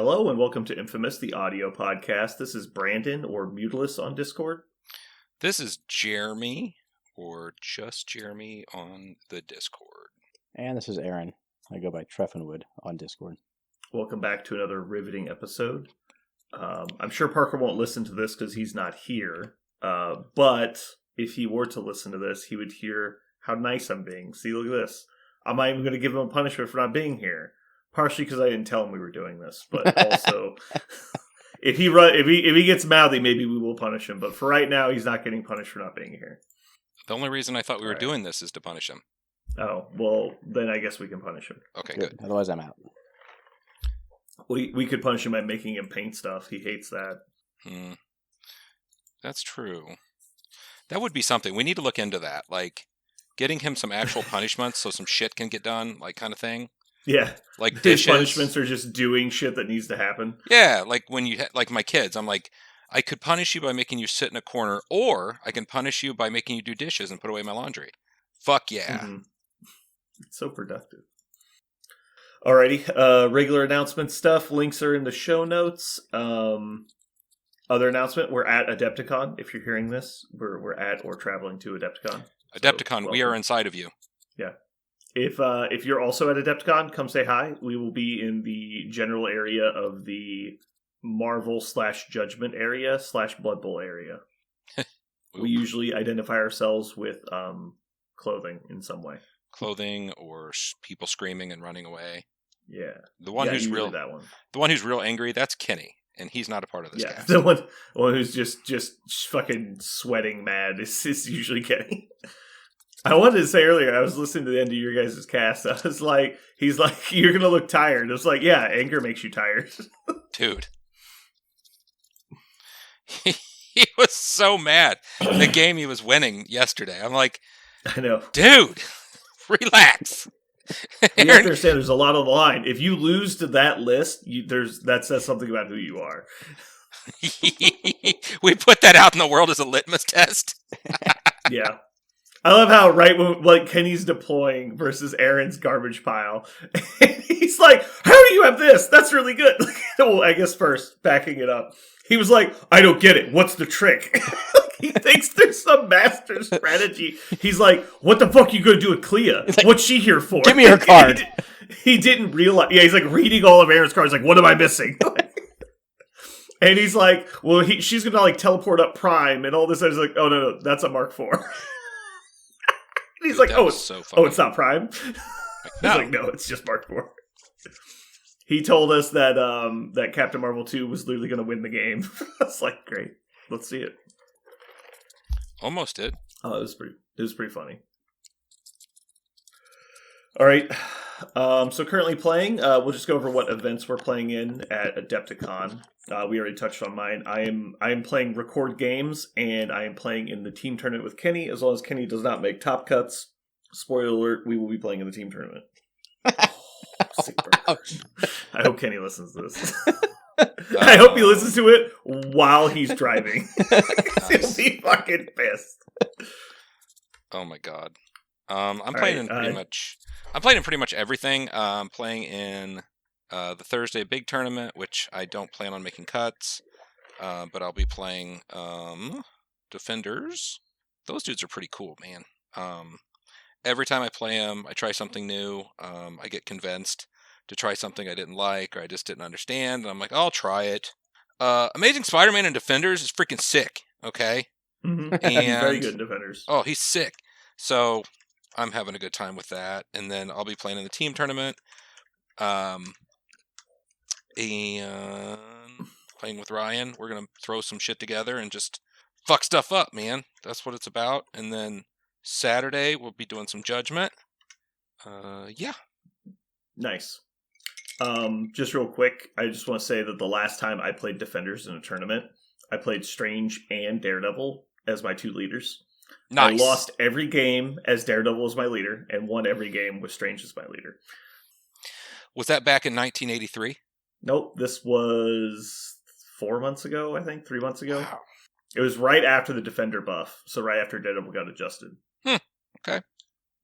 Hello and welcome to Infamous, the audio podcast. This is Brandon, or Mutilus on Discord. This is Jeremy, or just Jeremy on the Discord. And this is Aaron. I go by Treffenwood on Discord. Welcome back to another riveting episode. I'm sure Parker won't listen to this because he's not here. But if he were to listen to this, he would hear how nice I'm being. See, look at this. I'm not even going to give him a punishment for not being here. Partially because I didn't tell him we were doing this, but also if he gets mouthy, maybe we will punish him. But for right now, he's not getting punished for not being here. The only reason I thought we were doing this is to punish him. Oh, well, then I guess we can punish him. Okay, good. Otherwise, I'm out. We could punish him by making him paint stuff. He hates that. That's true. That would be something. We need to look into that. Like, getting him some actual punishments so some shit can get done, like, kind of thing. Yeah. Like His dishes. punishments are just doing shit that needs to happen. Yeah, like when you, like my kids, I'm like, I could punish you by making you sit in a corner, or I can punish you by making you do dishes and put away my laundry. Fuck yeah. Mm-hmm. It's so productive. Alrighty, regular announcement stuff. Links are in the show notes. Other announcement, we're at Adepticon. If you're hearing this, we're at or traveling to Adepticon. Adepticon, so, we are inside of you. Yeah. If you're also at Adepticon, come say hi. We will be in the general area of the Marvel/Judgment area /Blood Bowl area. We usually identify ourselves with clothing in some way. Clothing or people screaming and running away. Yeah. The one who's real. That one. The one who's real angry. That's Kenny, and he's not a part of this. Yeah. Cast. The one who's just fucking sweating mad is usually Kenny. I wanted to say earlier, I was listening to the end of your guys' cast. I was like, he's like, you're going to look tired. It's like, yeah, anger makes you tired. Dude. He was so mad. The game he was winning yesterday. I'm like, I know. Dude, relax. You have to understand there's a lot on the line. If you lose to that list, that says something about who you are. We put that out in the world as a litmus test. Yeah. I love how when Kenny's deploying versus Aaron's garbage pile, and he's like, how do you have this? That's really good. Well, I guess first, backing it up, he was like, I don't get it. What's the trick? He thinks there's some master strategy. He's like, what the fuck are you going to do with Clea? Like, what's she here for? Give me her card. He didn't realize. Yeah, he's like reading all of Aaron's cards. Like, what am I missing? And he's like, well, she's going to like teleport up Prime and all this. I was like, oh, no, that's a Mark IV. And he's like, it's not Prime. No. He's like, no, it's just Mark IV. He told us that that Captain Marvel 2 was literally going to win the game. I was like, great, let's see it. Almost did. Oh, it was pretty funny. All right, so currently playing. We'll just go over what events we're playing in at Adepticon. We already touched on mine. I am playing record games, and I am playing in the team tournament with Kenny. As long as Kenny does not make top cuts, spoiler alert, we will be playing in the team tournament. I hope Kenny listens to this. I hope he listens to it while he's driving. He'll be fucking pissed. Oh my god. I'm playing in pretty much everything. I'm playing in the Thursday big tournament, which I don't plan on making cuts, but I'll be playing Defenders. Those dudes are pretty cool, man. Every time I play them, I try something new. I get convinced to try something I didn't like or I just didn't understand, and I'm like, I'll try it. Amazing Spider-Man in Defenders is freaking sick, okay? Mm-hmm. And he's very good in Defenders. Oh, he's sick. So I'm having a good time with that, and then I'll be playing in the team tournament. And playing with Ryan, we're gonna throw some shit together and just fuck stuff up, man. That's what it's about. And then Saturday we'll be doing some Judgment. Yeah. Nice. Just real quick, I just want to say that the last time I played Defenders in a tournament, I played Strange and Daredevil as my two leaders. Nice. I lost every game as Daredevil was my leader, and won every game with Strange as my leader. Was that back in 1983? Nope, this was 4 months ago, I think, 3 months ago. Wow. It was right after the Defender buff, so right after Daredevil got adjusted. Okay.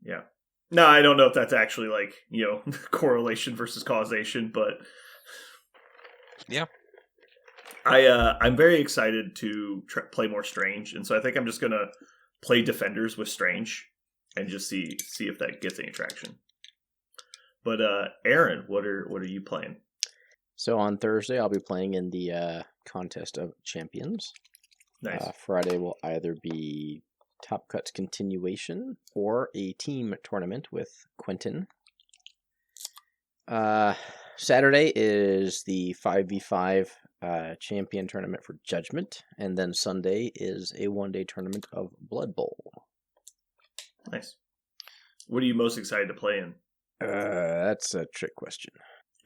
Yeah. No, I don't know if that's actually, like, correlation versus causation, but Yeah. I'm very excited to play more Strange, and so I think I'm just gonna play Defenders with Strange and just see if that gets any traction. But Aaron, what are you playing? So on Thursday, I'll be playing in the Contest of Champions. Nice. Friday will either be Top Cuts continuation or a team tournament with Quentin. Saturday is the 5v5 champion tournament for Judgment, and then Sunday is a one-day tournament of Blood Bowl. Nice. What are you most excited to play in? That's a trick question.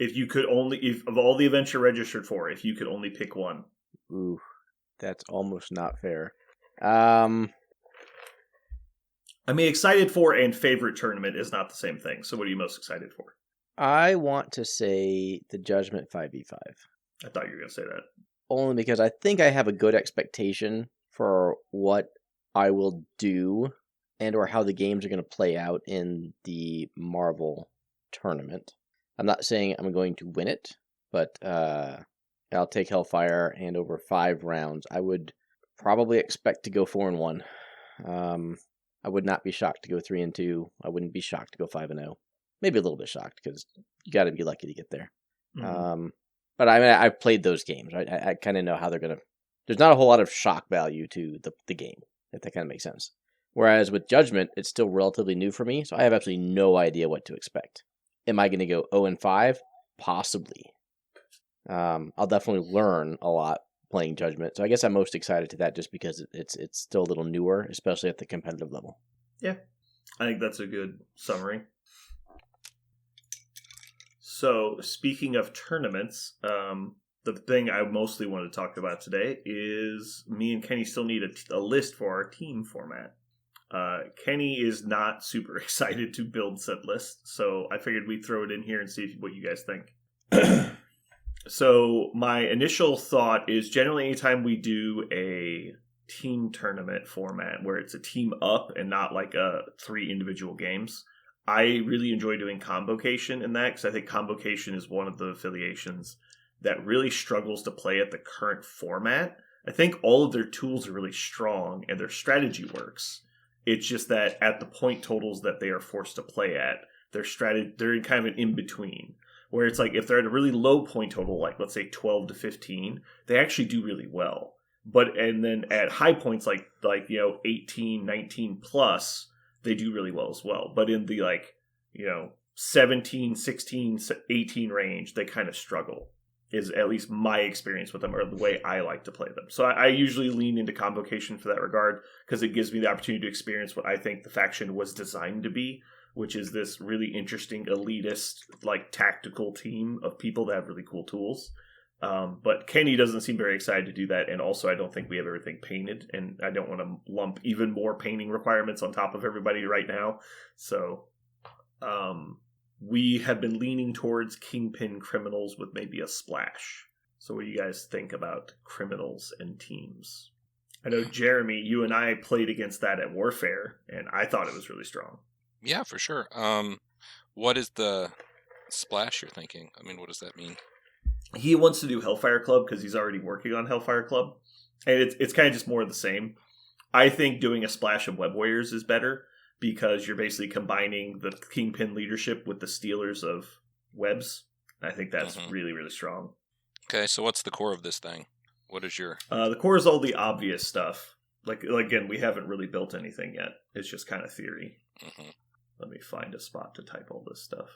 If you could only, if of all the events you're registered for, if you could only pick one. Ooh, that's almost not fair. I mean, excited for and favorite tournament is not the same thing. So what are you most excited for? I want to say the Judgment 5v5. I thought you were going to say that. Only because I think I have a good expectation for what I will do and or how the games are going to play out in the Marvel tournament. I'm not saying I'm going to win it, but I'll take Hellfire, and over 5 rounds, I would probably expect to go 4-1. I would not be shocked to go 3-2. I wouldn't be shocked to go 5-0. Maybe a little bit shocked because you got to be lucky to get there. Mm-hmm. But I mean, I've played those games. Right? I kind of know how they're gonna. There's not a whole lot of shock value to the game, if that kind of makes sense. Whereas with Judgment, it's still relatively new for me, so I have absolutely no idea what to expect. Am I going to go 0-5? Possibly. I'll definitely learn a lot playing Judgment, so I guess I'm most excited to that just because it's still a little newer, especially at the competitive level. Yeah, I think that's a good summary. So, speaking of tournaments, the thing I mostly want to talk about today is me and Kenny still need a list for our team format. Kenny is not super excited to build said list, so I figured we'd throw it in here and see what you guys think. So, my initial thought is generally anytime we do a team tournament format where it's a team up and not like 3 individual games, I really enjoy doing Convocation in that because I think Convocation is one of the affiliations that really struggles to play at the current format. I think all of their tools are really strong and their strategy works. It's just that at the point totals that they are forced to play at, they're in kind of an in-between. Where it's like if they're at a really low point total, like let's say 12 to 15, they actually do really well. And then at high points like 18, 19 plus, they do really well as well. But in the 17, 16, 18 range, they kind of struggle, is at least my experience with them, or the way I like to play them. So I usually lean into Convocation for that regard, because it gives me the opportunity to experience what I think the faction was designed to be, which is this really interesting elitist, tactical team of people that have really cool tools. But Kenny doesn't seem very excited to do that, and also I don't think we have everything painted, and I don't want to lump even more painting requirements on top of everybody right now. So we have been leaning towards Kingpin Criminals with maybe a splash. So what do you guys think about Criminals and teams? I know, Jeremy, you and I played against that at Warfare, and I thought it was really strong. Yeah, for sure. What is the splash you're thinking? I mean, what does that mean? He wants to do Hellfire Club because he's already working on Hellfire Club. And it's kind of just more of the same. I think doing a splash of Web Warriors is better because you're basically combining the Kingpin leadership with the Stealers of Webs. I think that's really, really strong. Okay, so what's the core of this thing? What is your... the core is all the obvious stuff. Again, we haven't really built anything yet. It's just kind of theory. Mm-hmm. Let me find a spot to type all this stuff.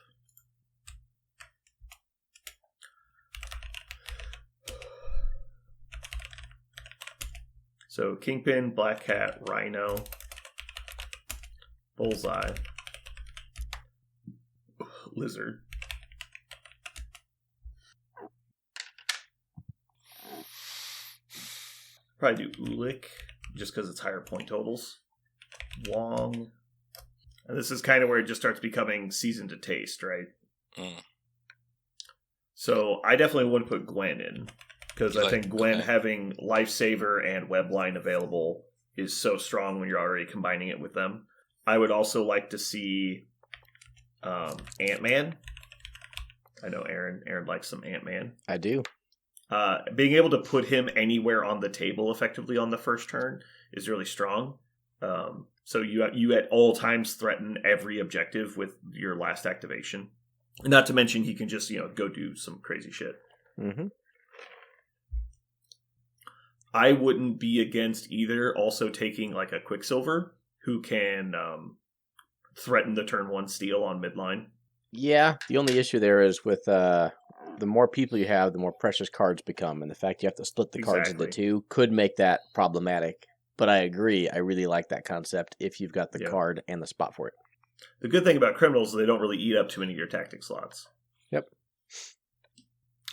So Kingpin, Black Cat, Rhino, Bullseye, Lizard. Probably do Ulik, just because it's higher point totals. Wong. And this is kind of where it just starts becoming seasoned to taste, right? So I definitely wouldn't put Gwen in. Because I think Gwen having Lifesaver and Webline available is so strong when you're already combining it with them. I would also like to see Ant-Man. I know Aaron likes some Ant-Man. I do. being able to put him anywhere on the table effectively on the first turn is really strong. So you at all times threaten every objective with your last activation. Not to mention he can just, go do some crazy shit. Mm-hmm. I wouldn't be against either also taking like a Quicksilver who can threaten the turn 1 steal on midline. Yeah, the only issue there is with the more people you have, the more precious cards become, and the fact you have to split the cards into two could make that problematic. But I agree, I really like that concept if you've got the card and the spot for it. The good thing about criminals is they don't really eat up too many of your tactic slots. Yep.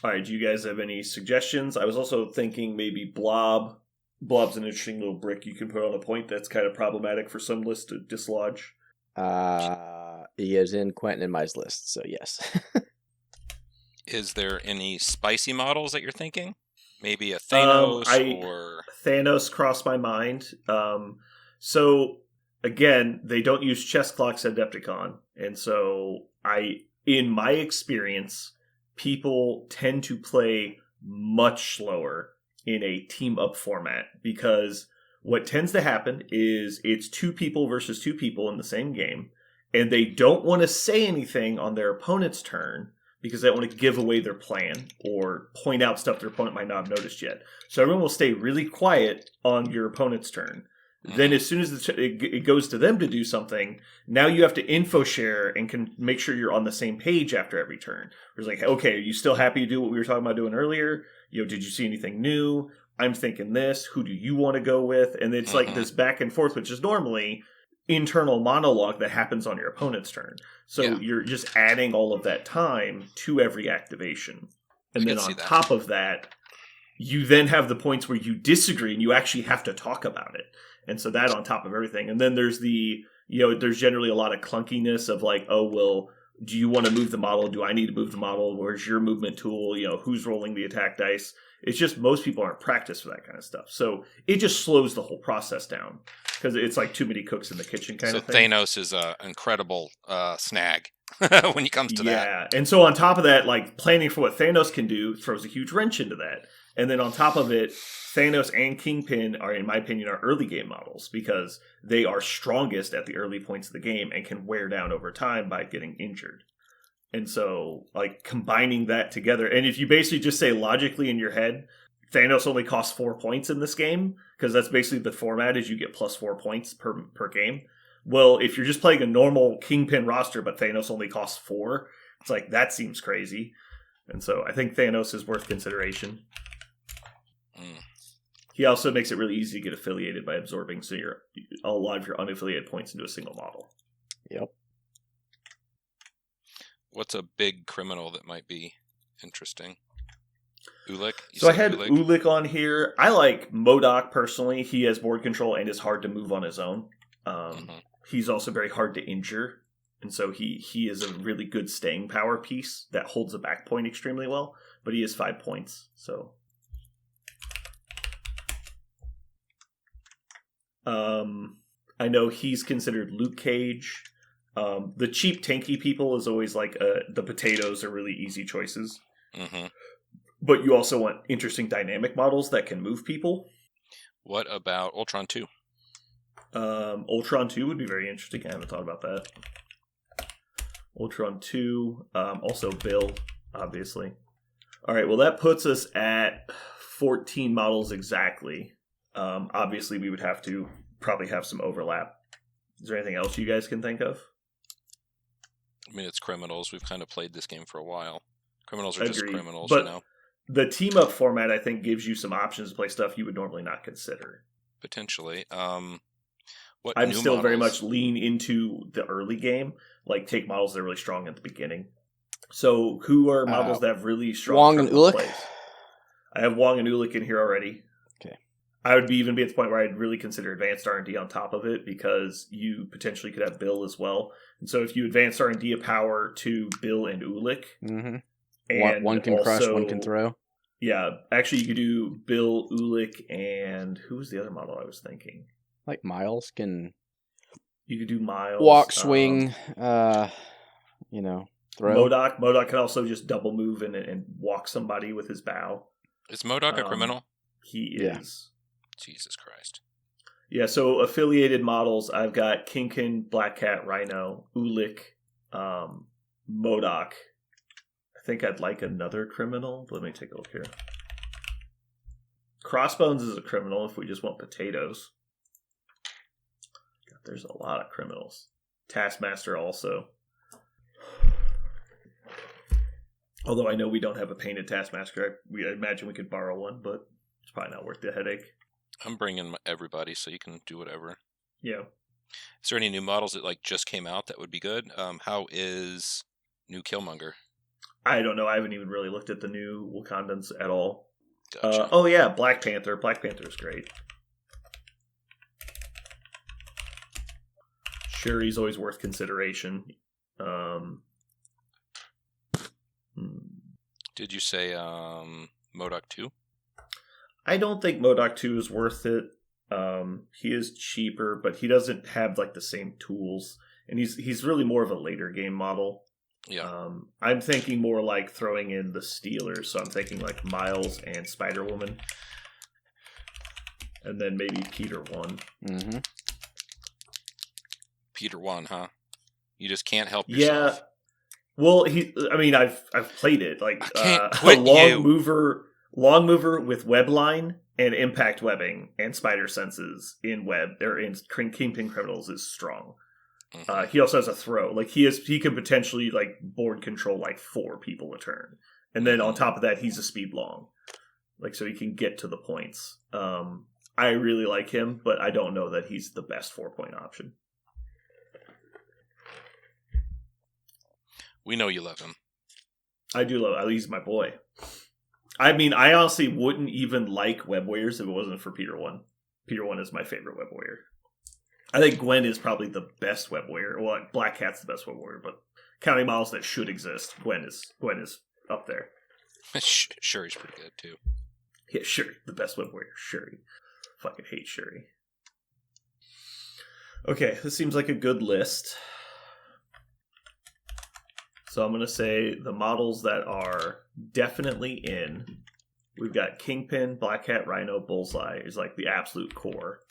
All right, do you guys have any suggestions? I was also thinking maybe Blob. Blob's an interesting little brick you can put on a point that's kind of problematic for some lists to dislodge. He is in Quentin and Mai's list, so yes. Is there any spicy models that you're thinking? Maybe a Thanos or... Thanos crossed my mind. So, again, they don't use chess clocks at Adepticon. And so, in my experience, people tend to play much slower in a team-up format. Because what tends to happen is it's 2 people versus 2 people in the same game. And they don't want to say anything on their opponent's turn because they don't want to give away their plan or point out stuff their opponent might not have noticed yet. So everyone will stay really quiet on your opponent's turn. Then as soon as it goes to them to do something, now you have to info share and can make sure you're on the same page after every turn. It's like, okay, are you still happy to do what we were talking about doing earlier? Did you see anything new? I'm thinking this. Who do you want to go with? And it's like this back and forth, which is normally internal monologue that happens on your opponent's turn. So you're just adding all of that time to every activation. And then on top of that, you then have the points where you disagree and you actually have to talk about it. And so that on top of everything. And then there's there's generally a lot of clunkiness of like, oh, well, do you want to move the model? Do I need to move the model? Where's your movement tool? Who's rolling the attack dice? It's just most people aren't practiced for that kind of stuff. So it just slows the whole process down because it's like too many cooks in the kitchen kind of thing. So Thanos is an incredible snag when it comes to that. Yeah, and so on top of that, like planning for what Thanos can do throws a huge wrench into that. And then on top of it, Thanos and Kingpin are, in my opinion, are early game models because they are strongest at the early points of the game and can wear down over time by getting injured. And so, like, combining that together, and if you basically just say logically in your head, Thanos only costs 4 points in this game, because that's basically the format is you get plus 4 points per game. Well, if you're just playing a normal Kingpin roster, but Thanos only costs 4, it's like, that seems crazy. And so I think Thanos is worth consideration. He also makes it really easy to get affiliated by absorbing a lot of your unaffiliated points into a single model. Yep. What's a big criminal that might be interesting? Ulik? So I had Ulik on here. I like MODOK personally. He has board control and is hard to move on his own. He's also very hard to injure. And so he is a really good staying power piece that holds a back point extremely well. But he is 5 points. So I know he's considered Luke Cage. The cheap tanky people is always like the potatoes are really easy choices. But you also want interesting dynamic models that can move people. What about Ultron 2? Ultron 2 would be very interesting. I haven't thought about that. Ultron 2. Also Bill, obviously. All right, well, that puts us at 14 models exactly. Obviously, we would have to probably have some overlap. Is there anything else you guys can think of? I mean, it's criminals. We've kind of played this game for a while. Criminals are just criminals, but the team-up format, I think, gives you some options to play stuff you would normally not consider. Potentially. I'm still very much lean into the early game, like take models that are really strong at the beginning. So who are models that have really strong Wong and Ulik? plays? I have Wong and Ulik in here already. Okay. I would even be at the point where I'd really consider advanced R&D on top of it because you potentially could have Bill as well. And so if you advance R&D a power to Bill and Ulik, and one can crush, one can throw. Yeah, actually you could do Bill, Ulik, and who was the other model I was thinking? Like Miles can. You could do Miles. Walk, swing, throw. MODOK can also just double move and walk somebody with his bow. Is MODOK a criminal? He Yeah. is. Jesus Christ. Yeah, so affiliated models, I've got Kingpin, Black Cat, Rhino, Ulik, MODOK. I think I'd like another criminal. Let me take a look here. Crossbones is a criminal if we just want potatoes. God, there's a lot of criminals. Taskmaster also. Although I know we don't have a painted Taskmaster. I imagine we could borrow one, but it's probably not worth the headache. I'm bringing everybody, so you can do whatever. Yeah. Is there any new models that like just came out that would be good? How is new Killmonger? I don't know. I haven't even really looked at the new Wakandans at all. Gotcha. Oh yeah, Black Panther. Black Panther is great. Shuri's always worth consideration. Did you say MODOK 2? I don't think MODOK 2 is worth it. He is cheaper, but he doesn't have like the same tools, and he's really more of a later game model. Yeah. I'm thinking more like throwing in the Steelers, so I'm thinking like Miles and Spider-Woman, and then maybe Peter 1. Mm-hmm. Peter 1, huh? You just can't help yourself. Yeah. Well, I've played it. Like I can't quit long mover with web line and impact webbing and spider senses in web. They're in Kingpin Criminals is strong. Mm-hmm. He also has a throw. Like he could potentially like board control like 4 people a turn, and then on top of that, he's a speed long, like so he can get to the points. I really like him, but I don't know that he's the best 4-point option. We know you love him. I do love. He's my boy. I mean, I honestly wouldn't even like Web Warriors if it wasn't for Peter 1. Peter 1 is my favorite Web Warrior. I think Gwen is probably the best Web Warrior. Well, Black Cat's the best Web Warrior, but counting models that should exist, Gwen is up there. Shuri's pretty good too. Yeah, Shuri, the best Web Warrior. Shuri. Fucking hate Shuri. Okay, this seems like a good list. So I'm going to say the models that are definitely in. We've got Kingpin, Black Cat, Rhino, Bullseye is like the absolute core.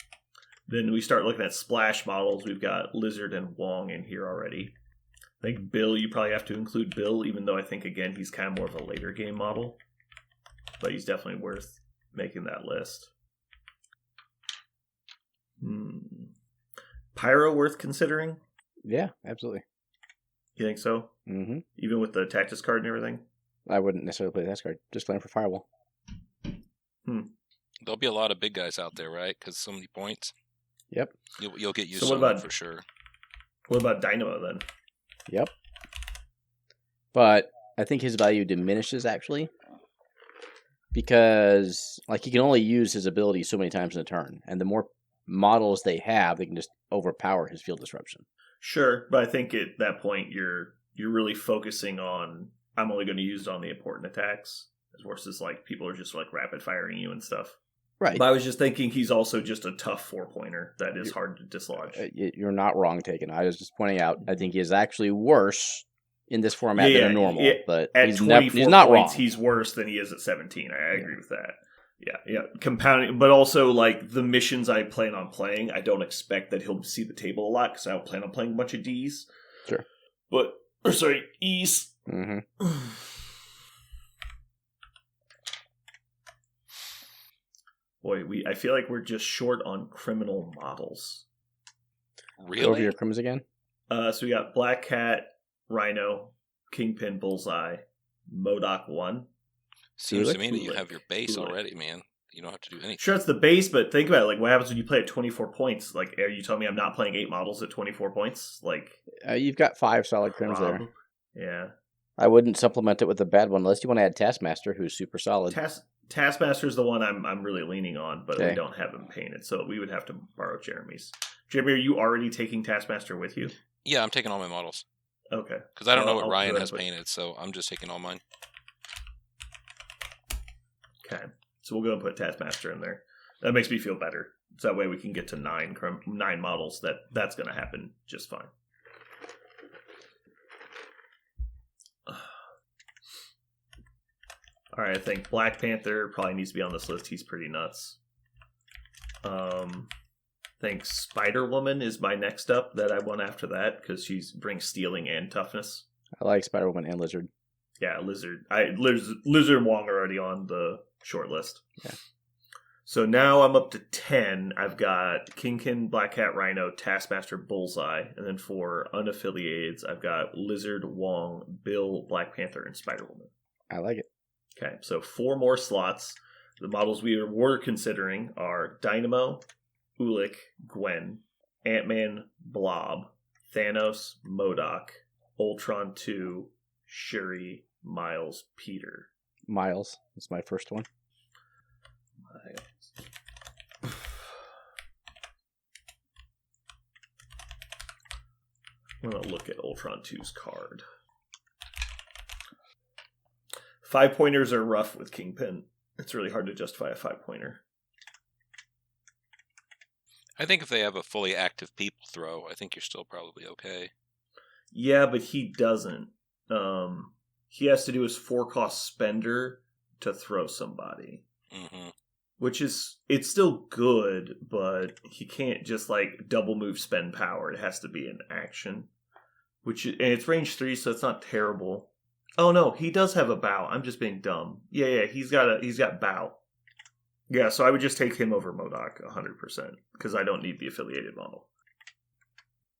Then we start looking at splash models. We've got Lizard and Wong in here already. I think Bill, you probably have to include Bill, even though I think, again, he's kind of more of a later game model. But he's definitely worth making that list. Pyro worth considering? Yeah, absolutely. You think so? Mm-hmm. Even with the Tactus card and everything? I wouldn't necessarily play that card. Just playing for Firewall. There'll be a lot of big guys out there, right? Because so many points. Yep. You'll get used So to them for sure. What about Dynamo then? Yep. But I think his value diminishes actually. Because like he can only use his ability so many times in a turn. And the more models they have, they can just overpower his field disruption. Sure, but I think at that point you're really focusing on I'm only going to use it on the important attacks, versus like people are just like rapid firing you and stuff. Right. But I was just thinking he's also just a tough 4-pointer that is hard to dislodge. You're not wrong, Taken. I was just pointing out. I think he is actually worse in this format than a normal. Yeah. But at he's 24 not points, wrong. He's worse than he is at 17. I agree with that. Yeah. Compounding, but also like the missions I plan on playing, I don't expect that he'll see the table a lot because I don't plan on playing a bunch of Ds. Sure. E's. Mm-hmm. Boy, I feel like we're just short on criminal models. Really? Go over your crims again. So we got Black Cat, Rhino, Kingpin, Bullseye, MODOK 1. Seems to me that you have your base already, man. You don't have to do anything. Sure, it's the base, but think about it. Like, what happens when you play at 24 points? Like, are you telling me I'm not playing 8 models at 24 points? Like, You've got 5 solid crims there. Yeah. I wouldn't supplement it with a bad one unless you want to add Taskmaster, who's super solid. Taskmaster is the one I'm really leaning on, but Okay. we don't have him painted, so we would have to borrow Jeremy's. Jeremy, are you already taking Taskmaster with you? Yeah, I'm taking all my models. Okay. Because I don't know what I'll Ryan go has ahead, painted, so I'm just taking all mine. Okay. So we'll go and put Taskmaster in there. That makes me feel better. So that way we can get to 9 models. That's going to happen just fine. Alright, I think Black Panther probably needs to be on this list. He's pretty nuts. I think Spider-Woman is my next up that I want after that, because she brings stealing and toughness. I like Spider-Woman and Lizard. Yeah, Lizard. Lizard and Wong are already on the short list. Yeah. So now I'm up to 10. I've got Kingpin, Black Cat, Rhino, Taskmaster, Bullseye. And then for unaffiliateds, I've got Lizard, Wong, Bill, Black Panther, and Spider-Woman. I like it. Okay, so 4 more slots. The models we were considering are Dynamo, Ulik, Gwen, Ant-Man, Blob, Thanos, MODOK, Ultron 2, Shuri, Miles, Peter. Miles is my first one. I'm going to look at Ultron 2's card. 5-pointers are rough with Kingpin. It's really hard to justify a 5-pointer. I think if they have a fully active people throw, I think you're still probably okay. Yeah, but he doesn't. He has to do his 4-cost spender to throw somebody. Mm-hmm. Which is, it's still good, but he can't just like double move spend power. It has to be an action. And it's range 3, so it's not terrible. Oh no, he does have a bow. I'm just being dumb. Yeah, he's got bow. Yeah, so I would just take him over MODOK 100%, because I don't need the affiliated model.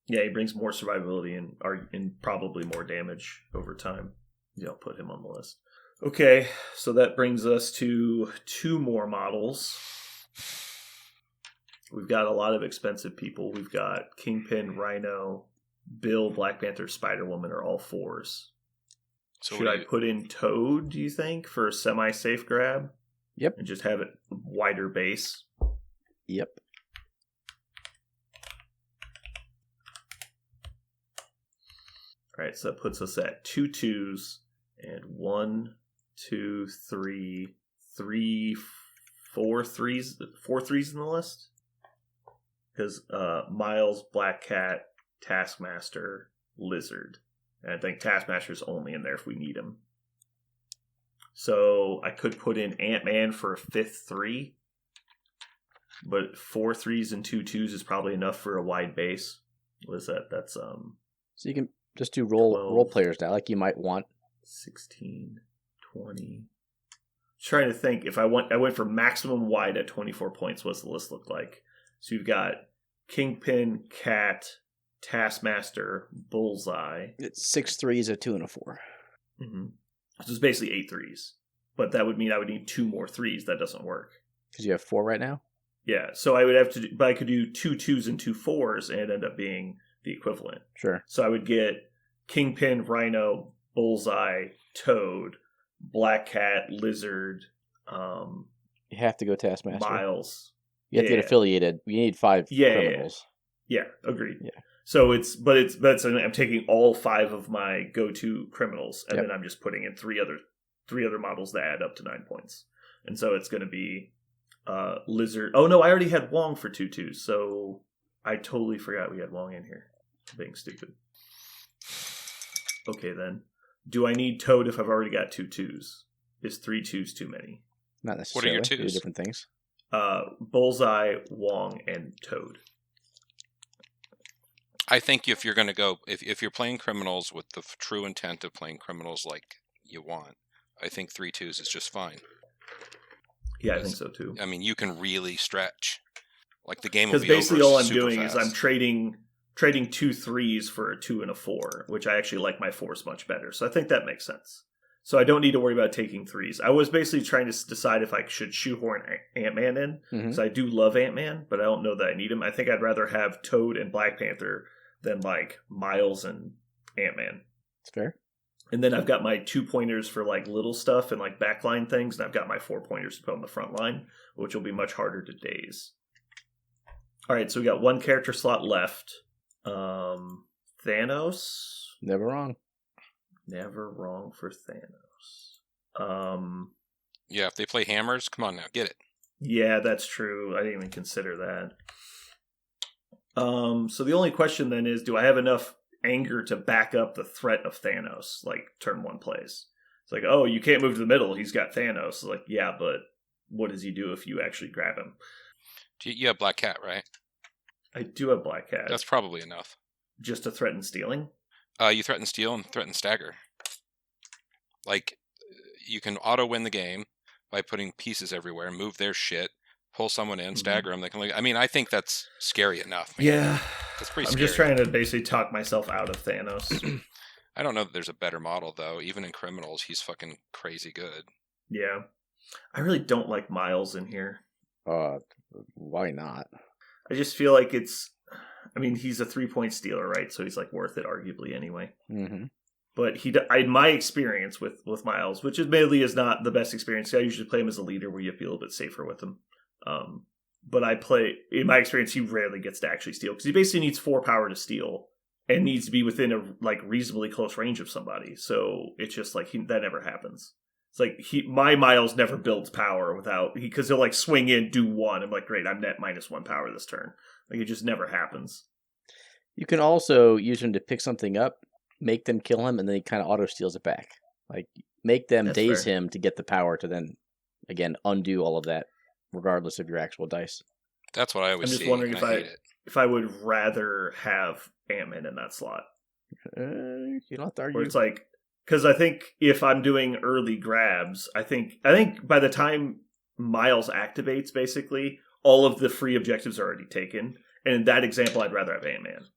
Yeah, he brings more survivability and probably more damage over time. Yeah, I'll put him on the list. Okay, so that brings us to 2 more models. We've got a lot of expensive people. We've got Kingpin, Rhino, Bill, Black Panther, Spider-Woman are all 4s. So should I put in Toad, do you think, for a semi-safe grab? Yep. And just have it wider base? Yep. All right, so that puts us at 2 2s and 1, 2, 3, 4 3s. 4 3s in the list? Because Miles, Black Cat, Taskmaster, Lizard. And I think Taskmaster's only in there if we need him. So I could put in Ant-Man for a 5th 3. But 4 3s and 2 2s is probably enough for a wide base. What is that? That's So you can just do role players now, like you might want. 16, 20. Trying to think, if I went for maximum wide at 24 points, what's the list look like? So you've got Kingpin, Cat, Taskmaster, Bullseye. It's 6 3s, a 2 and a 4. Mm-hmm. So it's basically 8 3s. But that would mean I would need 2 more 3s. That doesn't work. Because you have 4 right now? Yeah, so I would have to but I could do 2 2s and 2 4s and end up being the equivalent. Sure. So I would get Kingpin, Rhino, Bullseye, Toad, Black Cat, Lizard, you have to go Taskmaster. Miles. You have to get affiliated. You need 5 criminals. Yeah, agreed. Yeah. So I'm taking all 5 of my go-to criminals, and then I'm just putting in 3 other models that add up to 9 points. And so it's going to be Lizard. Oh no, I already had Wong for 2 2s, so I totally forgot we had Wong in here. Being stupid. Okay then. Do I need Toad if I've already got 2 2s? Is 3 2s too many? Not necessarily. What are your 2s? Different things. Bullseye, Wong, and Toad. I think if you're going to go, if you're playing criminals with the true intent of playing criminals like you want, I think 3 2s is just fine. Yeah, I think so too. I mean, you can really stretch. Like the game will be over. Because basically all I'm super doing fast. is I'm trading 2 3s for a 2 and a 4, which I actually like my 4s much better. So I think that makes sense. So I don't need to worry about taking 3s. I was basically trying to decide if I should shoehorn Ant-Man in. Mm-hmm. So I do love Ant-Man, but I don't know that I need him. I think I'd rather have Toad and Black Panther than like Miles and Ant-Man. That's fair. And then I've got my 2 pointers for like little stuff and like backline things, and I've got my 4 pointers to put on the front line, which will be much harder to daze. All right, so we got 1 character slot left. Thanos. Never wrong. Never wrong for Thanos. Yeah, if they play hammers, come on now, get it. Yeah, that's true. I didn't even consider that. So the only question then is, do I have enough anger to back up the threat of Thanos, like turn 1 plays? It's like, oh, you can't move to the middle. He's got Thanos. It's like, yeah, but what does he do if you actually grab him? You have Black Cat, right? I do have Black Cat. That's probably enough. Just to threaten stealing? You threaten steal and threaten stagger. Like, you can auto-win the game by putting pieces everywhere, move their shit, pull someone in, stagger them. I mean, I think that's scary enough. Man. Yeah. That's pretty I'm scary. just trying to basically talk myself out of Thanos. I don't know that there's a better model, though. Even in Criminals, he's fucking crazy good. Yeah. I really don't like Miles in here. Why not? I just feel like it's... I mean, he's a 3-point stealer, right? So he's like worth it, arguably, anyway. Mm-hmm. But my experience with Miles, which admittedly is not the best experience. I usually play him as a leader where you feel a little bit safer with him. But in my experience, he rarely gets to actually steal because he basically needs 4 power to steal and needs to be within a like reasonably close range of somebody. So it's just like that never happens. It's like my Miles never builds power because he'll like swing in, do 1. I'm like, great, I'm net -1 power this turn. Like it just never happens. You can also use him to pick something up, make them kill him, and then he kind of auto steals it back. Like make them That's daze fair. him to get the power to then again undo all of that, regardless of your actual dice. That's what I always I'm just see. wondering and I hate it. if I would rather have Ant-Man in that slot. You don't have to argue. Where it's like, because I think if I'm doing early grabs, I think by the time Miles activates, basically, all of the free objectives are already taken. And in that example, I'd rather have Ant-Man.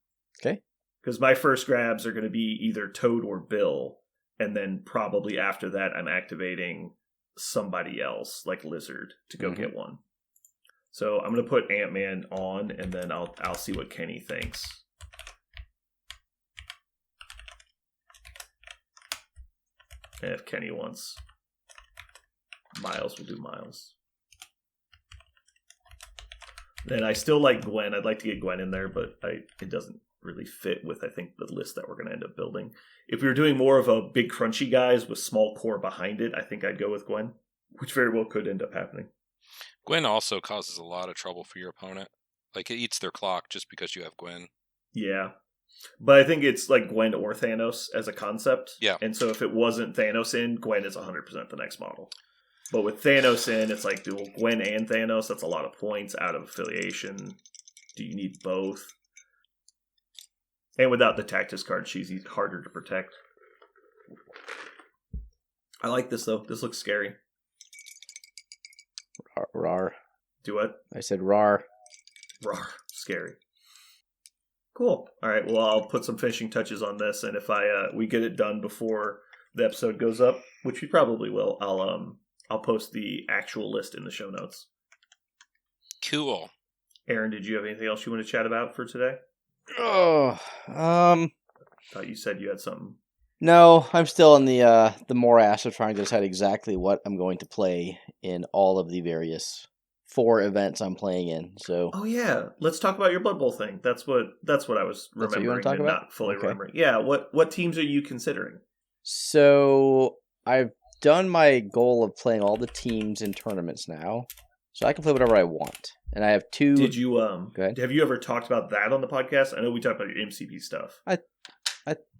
Okay. Because my first grabs are going to be either Toad or Bill. And then probably after that, I'm activating somebody else, like Lizard, to go get one. So I'm going to put Ant-Man on, and then I'll see what Kenny thinks. And if Kenny wants Miles, we'll do Miles. Then I still like Gwen. I'd like to get Gwen in there, but it doesn't really fit with, I think, the list that we're going to end up building. If we were doing more of a big crunchy guys with small core behind it, I think I'd go with Gwen, which very well could end up happening. Gwen also causes a lot of trouble for your opponent. Like, it eats their clock just because you have Gwen. Yeah. But I think it's like Gwen or Thanos as a concept. Yeah. And so if it wasn't Thanos in, Gwen is 100% the next model. But with Thanos in, it's like, dual Gwen and Thanos, that's a lot of points out of affiliation. Do you need both? And without the Tactus card, she's harder to protect. I like this, though. This looks scary. Rar. Do what? I said rar. Rar. Scary. Cool. All right. Well, I'll put some finishing touches on this, and if we get it done before the episode goes up, which we probably will, I'll post the actual list in the show notes. Cool. Aaron, did you have anything else you want to chat about for today? Oh, Thought you said you had something. No, I'm still in the morass of trying to decide exactly what I'm going to play in all of the various 4 events I'm playing in. So, oh yeah, let's talk about your Blood Bowl thing. That's what I was remembering. That's what you want to talk and about? Not fully Okay. remembering. Yeah. What teams are you considering? So I've done my goal of playing all the teams in tournaments now, so I can play whatever I want. And I have 2. Did you Go ahead. have you ever talked about that on the podcast? I know we talked about your MCP stuff. I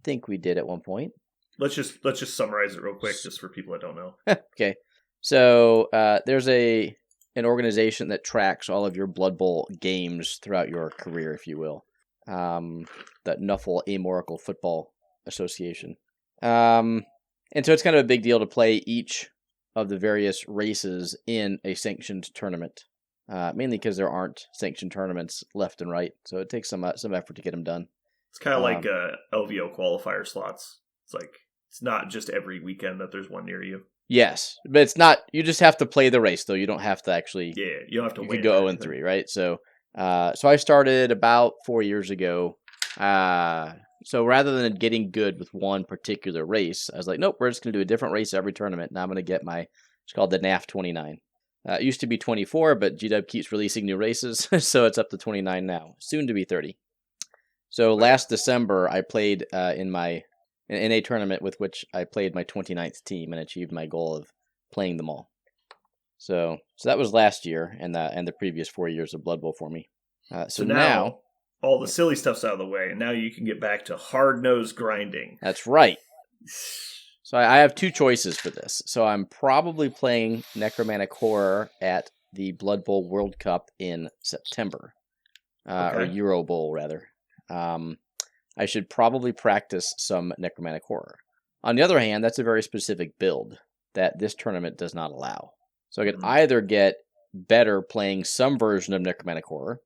think we did at one point. Let's just summarize it real quick, just for people that don't know. Okay. So there's an organization that tracks all of your Blood Bowl games throughout your career, if you will. That Nuffle Amorical Football Association. And so it's kind of a big deal to play each of the various races in a sanctioned tournament. Mainly because there aren't sanctioned tournaments left and right, so it takes some effort to get them done. It's kind of like LVO qualifier slots. It's like it's not just every weekend that there's one near you. Yes, but it's not. You just have to play the race, though. You don't have to actually. Yeah, you don't have to. You win could go 0-3, right? So I started about 4 years ago. So rather than getting good with one particular race, I was like, nope, we're just going to do a different race every tournament. Now I'm going to get it's called the NAF 29. It used to be 24, but GW keeps releasing new races, so it's up to 29 now. Soon to be 30. So last December, I played in a tournament with which I played my 29th team and achieved my goal of playing them all. So that was last year and the previous 4 years of Blood Bowl for me. So now all the silly stuff's out of the way, and now you can get back to hard-nosed grinding. That's right. So I have two choices for this. So I'm probably playing Necromantic Horror at the Blood Bowl World Cup in September, or Euro Bowl rather. I should probably practice some Necromantic Horror. On the other hand, that's a very specific build that this tournament does not allow. So I could either get better playing some version of Necromantic Horror,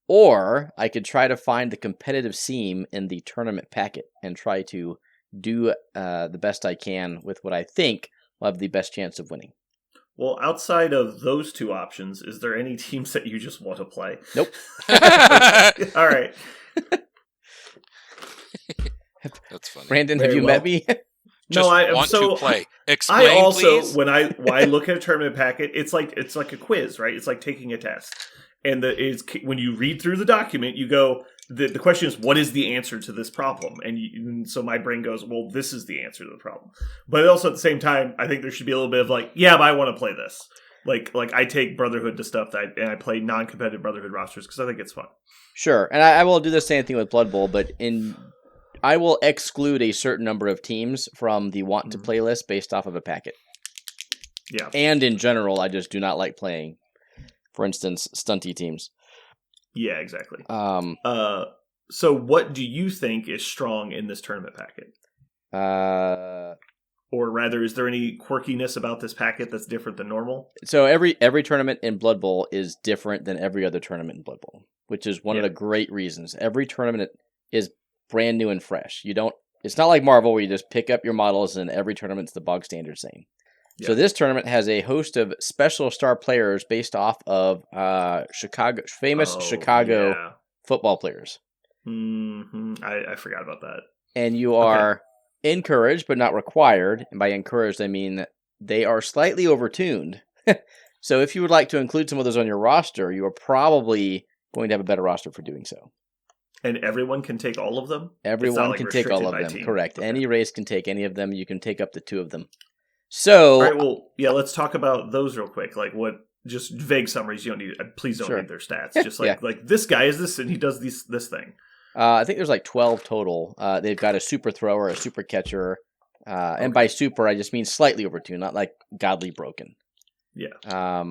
or I could try to find the competitive seam in the tournament packet and try to do the best I can with what I think will have the best chance of winning. Well, outside of those two options, is there any teams that you just want to play? Nope. All right. That's funny. Brandon, have you met me? Just I want so to play. Explain, I also please. when I look at a tournament packet, it's like a quiz, right? It's like taking a test. And when you read through the document, you go, the question is, what is the answer to this problem? And so my brain goes, well, this is the answer to the problem. But also at the same time, I think there should be a little bit of like, yeah, but I want to play this. Like I take Brotherhood to stuff and I play non-competitive Brotherhood rosters because I think it's fun. Sure, and I will do the same thing with Blood Bowl, but I will exclude a certain number of teams from the want to play list based off of a packet. Yeah. And in general, I just do not like playing, for instance, stunty teams. Yeah, exactly. So what do you think is strong in this tournament packet? Or rather, is there any quirkiness about this packet that's different than normal? So every tournament in Blood Bowl is different than every other tournament in Blood Bowl, which is one of the great reasons. Every tournament is brand new and fresh. It's not like Marvel where you just pick up your models and every tournament's the bog standard same. Yeah. So this tournament has a host of special star players based off of famous Chicago football players. Mm-hmm. I forgot about that. And you are encouraged, but not required. And by encouraged, I mean that they are slightly overtuned. So if you would like to include some of those on your roster, you are probably going to have a better roster for doing so. And everyone can take all of them? Everyone can take all of them, correct. Okay. Any race can take any of them. You can take up to 2 of them. So, all right, well, yeah, let's talk about those real quick. Like just vague summaries. You don't need. Please don't read their stats. Just like this guy is this and he does this thing. I think there's like 12 total. They've got a super thrower, a super catcher, and by super I just mean slightly overtuned, not like godly broken. Yeah.